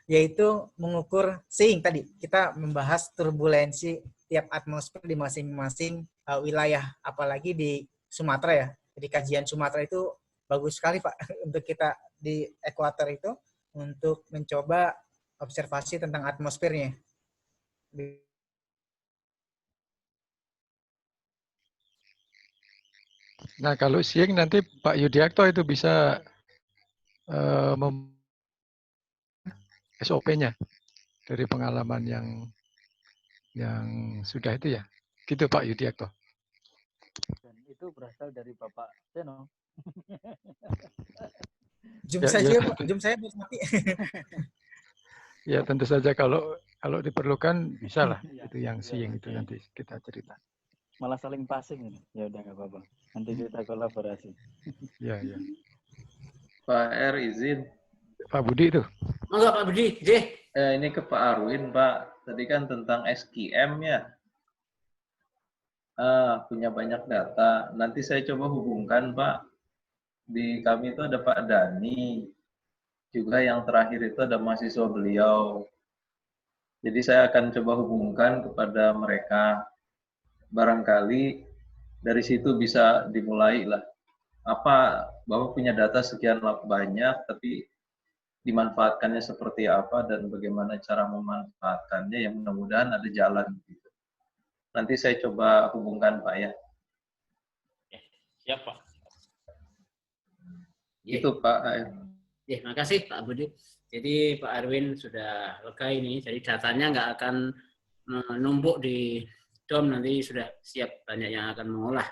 yaitu mengukur seeing tadi. Kita membahas turbulensi tiap atmosfer di masing-masing wilayah, apalagi di Sumatera ya. Jadi kajian Sumatera itu bagus sekali Pak untuk kita di ekuator itu untuk mencoba observasi tentang atmosfernya. Nah kalau seeing nanti Pak Yudiakto itu bisa SOP-nya dari pengalaman yang sudah itu ya, gitu Pak Yudiakto. Dan itu berasal dari Bapak Seno. Zoom saja Pak, Zoom saya belum mati. Ya tentu saja kalau diperlukan bisa lah itu yang seeing itu nanti kita cerita. Malah saling passing ini. Ya udah nggak apa-apa. Nanti kita kolaborasi. Ya. Pak R izin. Pak Budi itu. Enggak Pak Budi, Ini ke Pak Arwin Pak. Tadi kan tentang SQM ya. Punya banyak data. Nanti saya coba hubungkan Pak. Di kami itu ada Pak Dani. juga yang terakhir itu ada mahasiswa beliau. Jadi saya akan coba hubungkan kepada mereka. Barangkali dari situ bisa dimulai lah. Apa, Bapak punya data sekian banyak, tapi dimanfaatkannya seperti apa dan bagaimana cara memanfaatkannya, yang mudah-mudahan ada jalan. Gitu. Nanti saya coba hubungkan Pak ya. Siap Pak. Itu Pak. Ya, makasih Pak Budi. Jadi Pak Arwin sudah lega ini, jadi datanya nggak akan menumpuk di DOM, nanti sudah siap, banyak yang akan mengolah.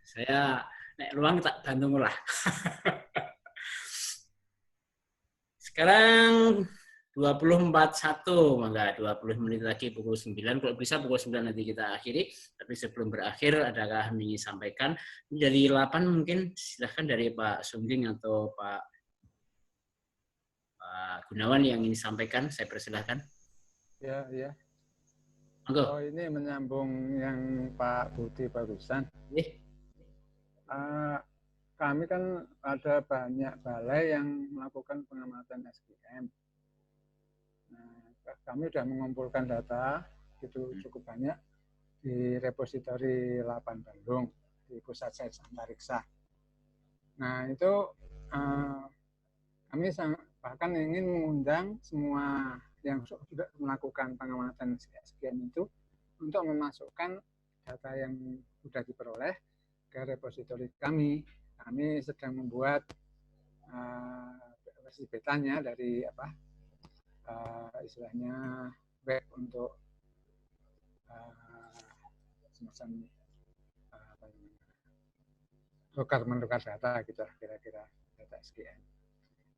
Saya naik ruang tak bantu ngolah. Sekarang 20.41, maka 20 menit lagi pukul 9. Kalau bisa pukul 9 nanti kita akhiri. Tapi sebelum berakhir, adakah ingin sampaikan? Dari 8 mungkin silahkan dari Pak Sungging atau Pak Gunawan yang ingin disampaikan, saya persilahkan. Ya, ya. Monggo. Oh, ini menyambung yang Pak Budi barusan. Kami kan ada banyak balai yang melakukan pengamatan SGM. Nah, kami sudah mengumpulkan data itu cukup banyak di repositori 8 Bandung, di pusat sains antariksa. Nah, itu kami bahkan ingin mengundang semua yang sudah melakukan pengamatan SGM itu untuk memasukkan data yang sudah diperoleh ke repositori kami. Kami sedang membuat versi betanya dari istilahnya web untuk semacam menukar data gitu, kira-kira data SGM.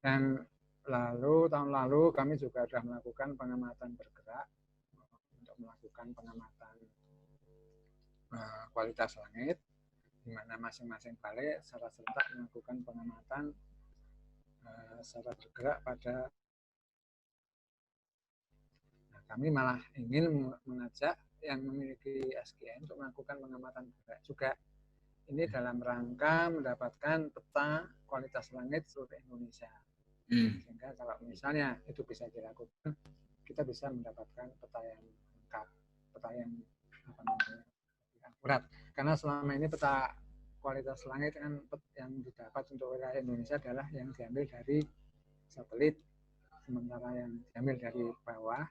Dan tahun lalu kami juga sudah melakukan pengamatan bergerak untuk melakukan pengamatan kualitas langit, di mana masing-masing balai secara serentak melakukan pengamatan secara bergerak pada. Nah, kami malah ingin mengajak yang memiliki SGM untuk melakukan pengamatan bergerak juga. Ini dalam rangka mendapatkan peta kualitas langit seluruh Indonesia. Sehingga kalau misalnya itu bisa dilakukan, kita bisa mendapatkan peta yang lengkap, peta yang akurat. Karena selama ini peta kualitas langit kan yang didapat untuk wilayah Indonesia adalah yang diambil dari satelit, sementara yang diambil dari bawah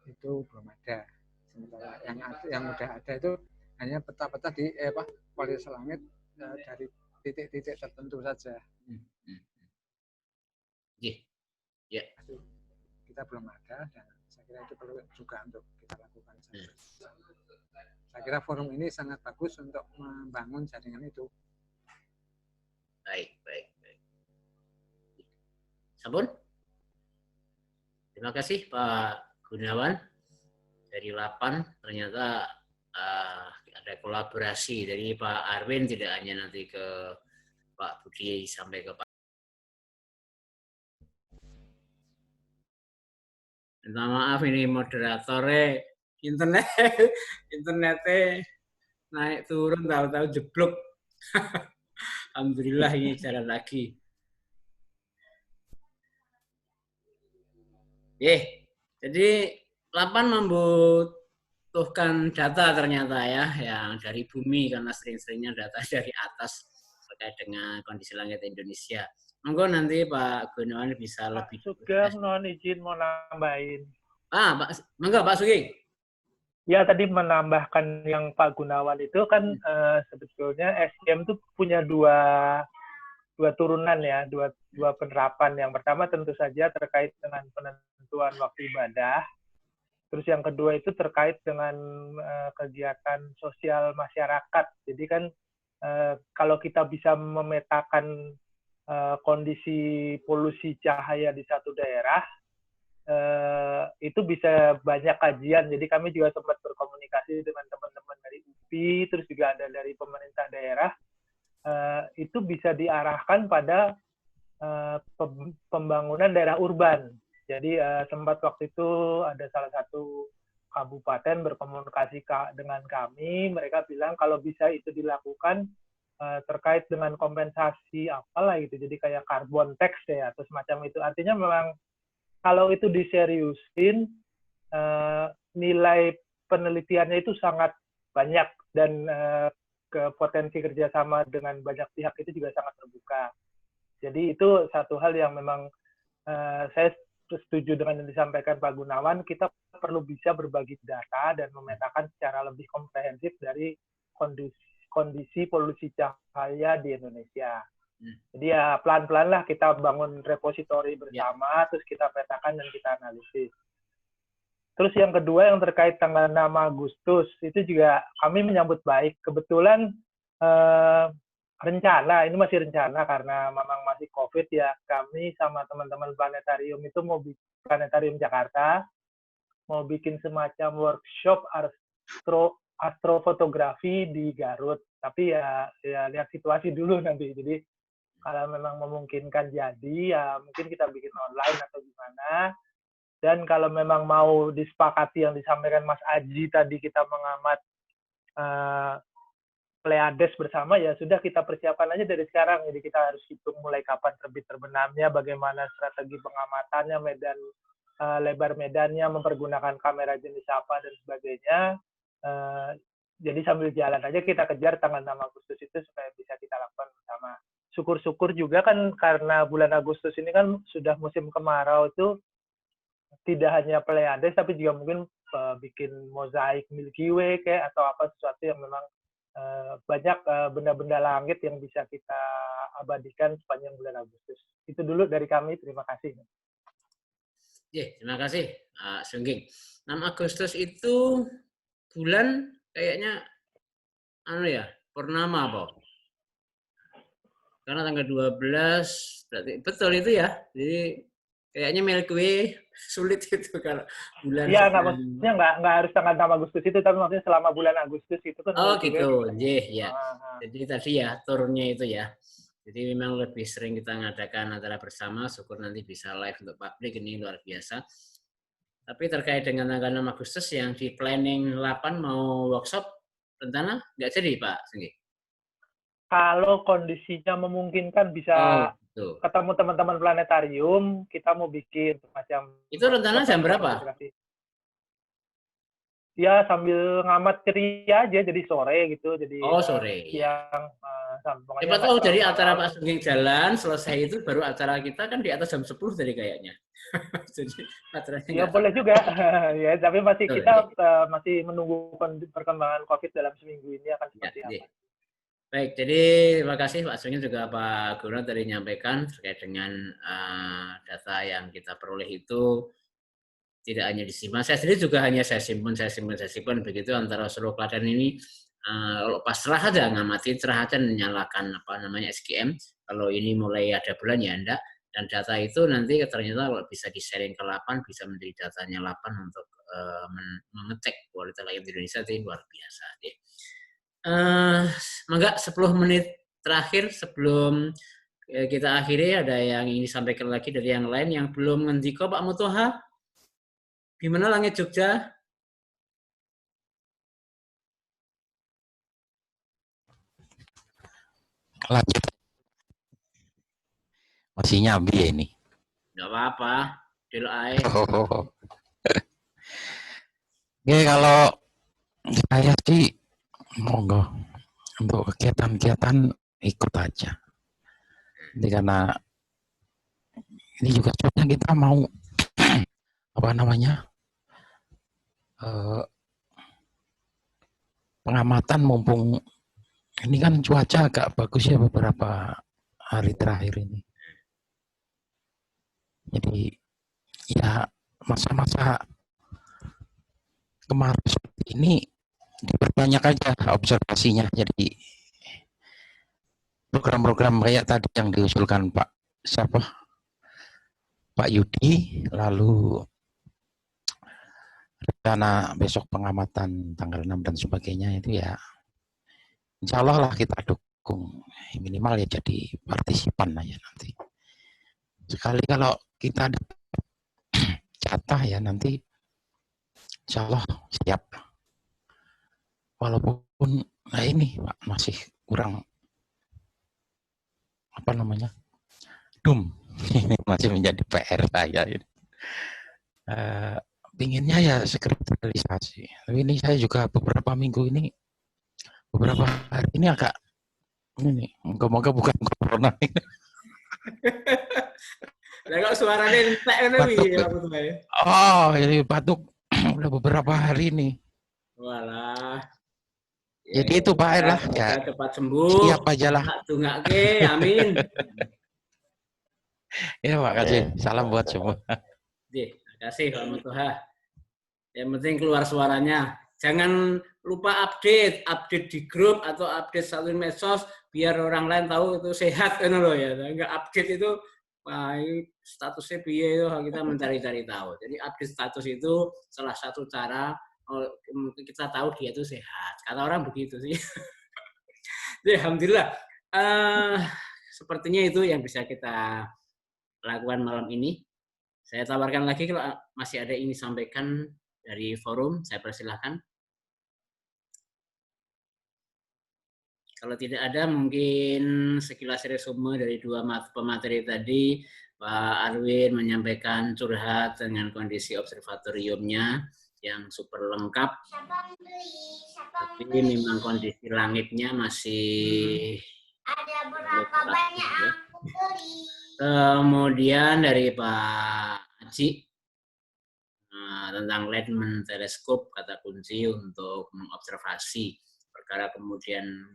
itu belum ada. Sementara yang udah ada itu hanya peta-peta di kualitas langit dari titik-titik tertentu saja. Ya. Kita belum ada dan saya kira itu perlu juga untuk kita lakukan. Saya kira forum ini sangat bagus untuk membangun jaringan itu. Baik. Sampun? Terima kasih Pak Gunawan. Dari 8 ternyata ada kolaborasi dari Pak Arwin, tidak hanya nanti ke Pak Budi sampai ke Pak. Minta maaf ini moderatornya internetnya naik turun, tahu-tahu jeblok. Alhamdulillah ini jalan lagi. Jadi 8 membutuhkan data ternyata ya, yang dari bumi karena sering-seringnya data dari atas terkait dengan kondisi langit Indonesia. Monggo nanti Pak Gunawan bisa lebih. Sugeng, mohon izin mau nambahin. Monggo Pak Sugeng. Ya, tadi menambahkan yang Pak Gunawan itu kan sebetulnya SGM itu punya dua turunan ya, dua penerapan. Yang pertama tentu saja terkait dengan penentuan waktu ibadah. Terus yang kedua itu terkait dengan kegiatan sosial masyarakat. Jadi kan kalau kita bisa memetakan kondisi polusi cahaya di satu daerah, itu bisa banyak kajian. Jadi kami juga sempat berkomunikasi dengan teman-teman dari UPI, terus juga ada dari pemerintah daerah. Itu bisa diarahkan pada pembangunan daerah urban. Jadi sempat waktu itu ada salah satu kabupaten berkomunikasi dengan kami, mereka bilang kalau bisa itu dilakukan terkait dengan kompensasi apalah gitu, jadi kayak carbon tax ya atau semacam itu. Artinya memang kalau itu diseriusin, nilai penelitiannya itu sangat banyak dan ke potensi kerjasama dengan banyak pihak itu juga sangat terbuka. Jadi itu satu hal yang memang saya setuju dengan yang disampaikan Pak Gunawan, kita perlu bisa berbagi data dan memetakan secara lebih komprehensif dari kondisi polusi cahaya di Indonesia. Jadi ya pelan-pelan lah kita bangun repositori bersama, terus kita petakan dan kita analisis. Terus yang kedua yang terkait tanggal 6 Agustus, itu juga kami menyambut baik. Kebetulan rencana, ini masih rencana karena memang masih COVID ya, kami sama teman-teman planetarium itu Planetarium Jakarta, mau bikin semacam workshop astrofotografi di Garut. Tapi ya lihat situasi dulu nanti. Jadi kalau memang memungkinkan jadi, ya mungkin kita bikin online atau gimana. Dan kalau memang mau disepakati yang disampaikan Mas Aji tadi, kita mengamat Pleiades bersama, ya sudah kita persiapkan aja dari sekarang. Jadi kita harus hitung mulai kapan terbit terbenamnya, bagaimana strategi pengamatannya, medan lebar medannya, mempergunakan kamera jenis apa dan sebagainya. Jadi sambil jalan aja kita kejar tanggal 6 Agustus itu supaya bisa kita lakukan bersama. Syukur-syukur juga kan karena bulan Agustus ini kan sudah musim kemarau, itu tidak hanya Pleiades tapi juga mungkin bikin mozaik Milky Way kayak atau apa sesuatu yang memang banyak benda-benda langit yang bisa kita abadikan sepanjang bulan Agustus. Itu dulu dari kami, terima kasih. Terima kasih Pak Sungging. 6 Agustus itu bulan kayaknya purnama apa? Karena tanggal 12 berarti betul itu ya. Jadi kayaknya Milky Way sulit itu kalau bulan. Iya, maksudnya nggak harus tanggal 6 Agustus itu, tapi maksudnya selama bulan Agustus itu kan. Oh gitu, ya. Jadi tadi ya turunnya itu ya. Jadi memang lebih sering kita ngadakan acara bersama, syukur nanti bisa live untuk publik, ini luar biasa. Tapi terkait dengan tanggal 6 Agustus yang di planning 8 mau workshop, rencana nggak jadi Pak Senggi? Kalau kondisinya memungkinkan bisa ketemu teman-teman planetarium, kita mau bikin macam. Itu rencana jam berapa? Ya sambil ngamat ceria aja, jadi sore gitu. Jadi sore. Siang. Siapa tahu dari acara Pak Sungging jalan selesai itu baru acara kita kan di atas jam 10 tadi kayaknya. Jadi acaranya. Ya boleh juga. Ya tapi kita masih menunggu perkembangan COVID dalam seminggu ini akan seperti apa. Baik, jadi terima kasih Pak Sungging juga Pak Guru tadi menyampaikan terkait dengan data yang kita peroleh itu tidak hanya disimpan. Saya sendiri juga hanya saya simpan begitu antara Solo Klaten ini. Kalau pas cerah aja ngamati, cerah aja menyalakan SGM. Kalau ini mulai ada bulan ya enggak. Dan data itu nanti ternyata kalau bisa di-sharing ke 8 bisa menjadi datanya 8 untuk mengecek kualitas layak di Indonesia, itu luar biasa deh. Mangga 10 menit terakhir sebelum kita akhiri, ada yang ingin disampaikan lagi dari yang lain yang belum ngendiko Pak Mutoha? Gimana langit Jogja? Lanjut. Masih nyambi ya ini? Nggak apa-apa. Ya kalau saya sih monggo untuk kegiatan-kegiatan ikut aja. Jadi karena ini juga sebenarnya kita mau pengamatan mumpung ini kan cuaca agak bagus ya beberapa hari terakhir ini. Jadi ya masa-masa kemarau seperti ini diperbanyak aja observasinya. Jadi program-program kayak tadi yang diusulkan Pak Yudi, lalu rencana besok pengamatan tanggal 6 dan sebagainya itu ya insya Allah lah kita dukung, minimal ya jadi partisipan aja nanti. Sekali kalau kita ada jatah ya nanti insya Allah siap. Walaupun ini Pak masih kurang apa namanya, ini masih menjadi PR saya. Pinginnya ya segera terrealisasi. Tapi ini saya juga beberapa hari ini agak ini, moga-moga bukan corona ini. Lah kok suaranya entek ngono piye Pak Putu? Oh, ini batuk udah beberapa hari ini. Walah. Jadi itu Pak Er lah ya. Cepat sembuh. Siap aja lah. Dungake, amin. Ya, makasih. Salam buat semua. Terima kasih Pak Mutoha. Yang penting keluar suaranya. Jangan lupa update di grup atau update satu medsos biar orang lain tahu itu sehat kan loh ya. Enggak update itu wah, statusnya piye itu kita mencari-cari tahu. Jadi update status itu salah satu cara kita tahu dia itu sehat. Kata orang begitu sih. Jadi, alhamdulillah. Sepertinya itu yang bisa kita lakukan malam ini. Saya tawarkan lagi kalau masih ada yang disampaikan dari forum, saya persilahkan. Kalau tidak ada, mungkin sekilas resume dari dua pemateri tadi, Pak Arwin menyampaikan curhat dengan kondisi observatoriumnya yang super lengkap. Tapi memang kondisi langitnya masih ada berapa banyak aku beli. Kemudian dari Pak Haji tentang Leadman teleskop kata kunci untuk mengobservasi perkara kemudian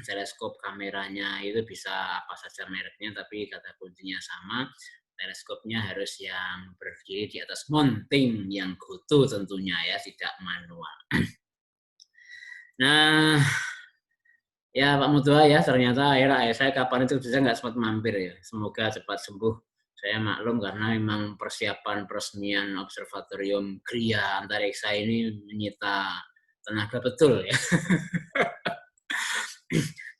teleskop kameranya itu bisa apa saja mereknya tapi kata kuncinya sama, teleskopnya harus yang berdiri di atas mounting yang goto tentunya ya, tidak manual. Nah ya Pak Mutua ya, ternyata akhirnya saya kapan itu bisa nggak sempat mampir ya, semoga cepat sembuh. Saya maklum karena memang persiapan peresmian observatorium Gria Antariksa ini menyita tenaga betul ya.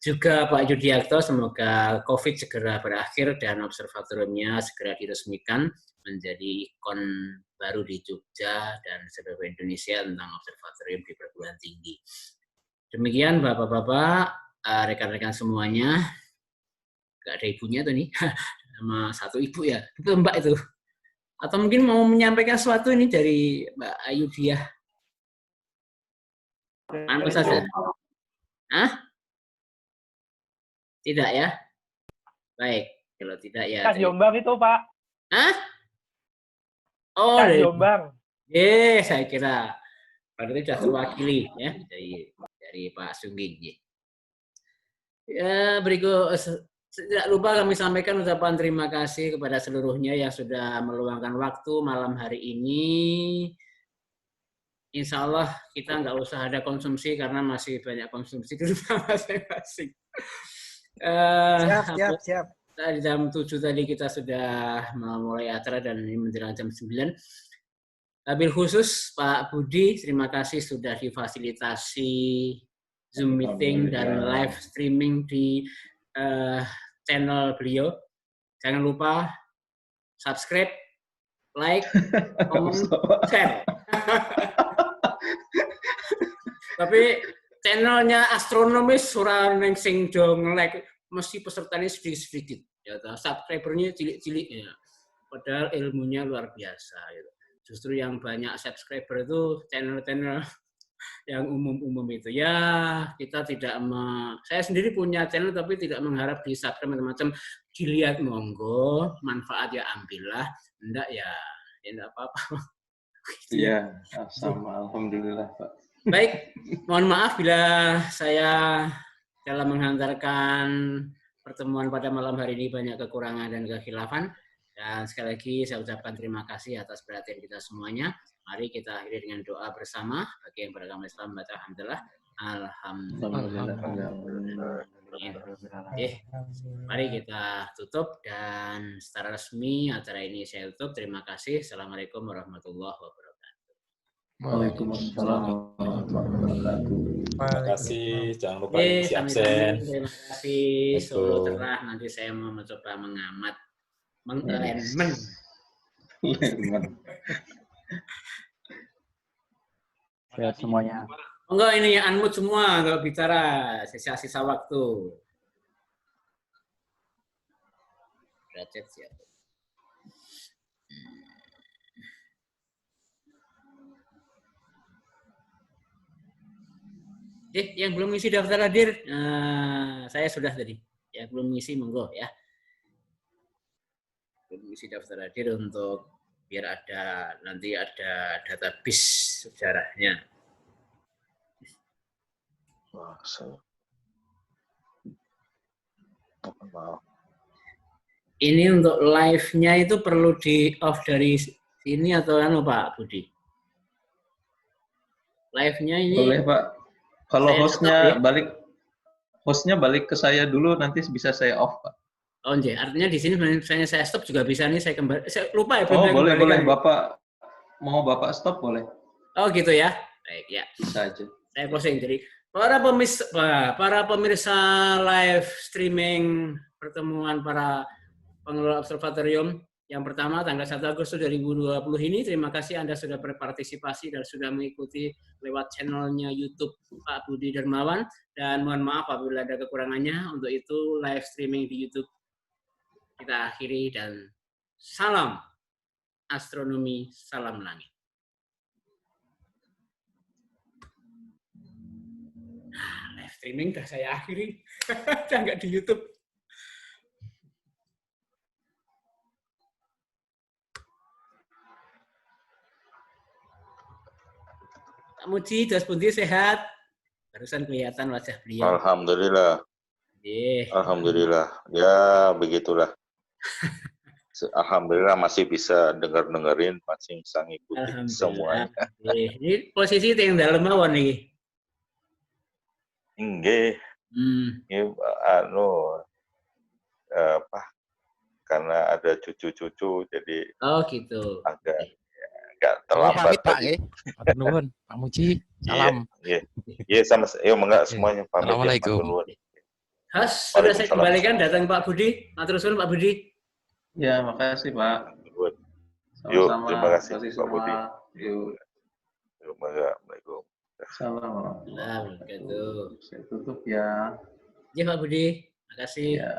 Juga Pak Yudiakto, semoga COVID segera berakhir dan observatoriumnya segera diresmikan menjadi ikon baru di Jogja dan seluruh Indonesia tentang observatorium di perguruan tinggi. Demikian Bapak-bapak, rekan-rekan semuanya. Gak ada ibunya tuh nih, sama satu ibu ya, itu Mbak itu. Atau mungkin mau menyampaikan sesuatu ini dari Mbak Ayudiah. Anu saja. Hah? Tidak ya? Baik, kalau tidak ya. Kas Jombang itu Pak. Hah? Oh, Kas Jombang. Saya kira berarti sudah terwakili ya dari Pak Sungging. Ya, berikut tidak lupa kami sampaikan ucapan terima kasih kepada seluruhnya yang sudah meluangkan waktu malam hari ini. Insya Allah kita nggak usah ada konsumsi karena masih banyak konsumsi di rumah masing-masing. Siap. Di jam 7 tadi kita sudah memulai acara dan ini menjelang jam 9. Wabil khusus Pak Budi, terima kasih sudah difasilitasi Zoom meeting dan live streaming di channel beliau. Jangan lupa subscribe, like, comment, share. Tapi channelnya astronomis surah neng sing dong like mesti pesertanya sedikit ya, subscribernya cilik-cilik ya. Padahal ilmunya luar biasa gitu. Justru yang banyak subscriber itu channel-channel yang umum-umum itu ya. Kita tidak saya sendiri punya channel tapi tidak mengharap di subscribe macam-macam, dilihat monggo, manfaat ya ambillah, enggak ya enggak apa-apa. Iya, sama alhamdulillah Pak. Baik, mohon maaf bila saya dalam menghantarkan pertemuan pada malam hari ini banyak kekurangan dan kekhilafan. Dan sekali lagi saya ucapkan terima kasih atas perhatian kita semuanya. Mari kita akhiri dengan doa bersama. Bagi yang beragama Islam, baca alhamdulillah. Alhamdulillah. Mari kita tutup dan secara resmi acara ini saya tutup. Terima kasih. Assalamualaikum warahmatullahi wabarakatuh. Waalaikumsalam warahmatullahi wabarakatuh. Terima kasih, jangan lupa isi absen. Terima kasih. Solo cerah, nanti saya mau mencoba mengamat, mengelemen. Sehat semuanya. Enggak, ini unmute semua kalau bicara, sisa-sisa waktu. derajat siap. Yang belum ngisi daftar hadir, saya sudah tadi. Yang belum ngisi monggo ya. Belum ngisi daftar hadir untuk biar nanti ada database sejarahnya. Ini untuk live-nya itu perlu di off dari sini atau Pak Budi? Live-nya ini boleh Pak. Kalau hostnya balik ke saya dulu, nanti bisa saya off Pak. Oh iya, artinya di sini misalnya saya stop juga bisa nih, saya kembali. Saya lupa ya. Oh boleh, Bapak mau Bapak stop boleh. Oh gitu ya, baik ya. Bisa aja. Saya closing. Jadi para pemirsa live streaming pertemuan para pengelola observatorium yang pertama tanggal 1 Agustus 2020 ini, terima kasih Anda sudah berpartisipasi dan sudah mengikuti lewat channelnya YouTube Pak Budi Darmawan, dan mohon maaf apabila ada kekurangannya. Untuk itu live streaming di YouTube kita akhiri, dan salam astronomi, salam langit. Live streaming udah saya akhiri, udah nggak di YouTube. Pak Muji, Das Pundi sehat? Barusan kelihatan wajah beliau. Alhamdulillah. Alhamdulillah. Ya begitulah. Alhamdulillah masih bisa dengerin, masih bisa ngikutin semuanya. Ini posisi yang dalam mawon nih. Nggih. Karena ada cucu-cucu jadi gitu. Agak terlambat tadi. Pak nuwun, Pak Muji. Salam. Iya sama mengak semuanya pamit. Assalamualaikum. Has, sudah saya kembalikan datang Pak Budi. Matur suwun Pak Budi. Ya, makasih Pak. Yuk, terima kasih Pak Budi. Yuk. Assalamualaikum. Assalamualaikum. Saya tutup ya. Iya Pak Budi, makasih. Ya.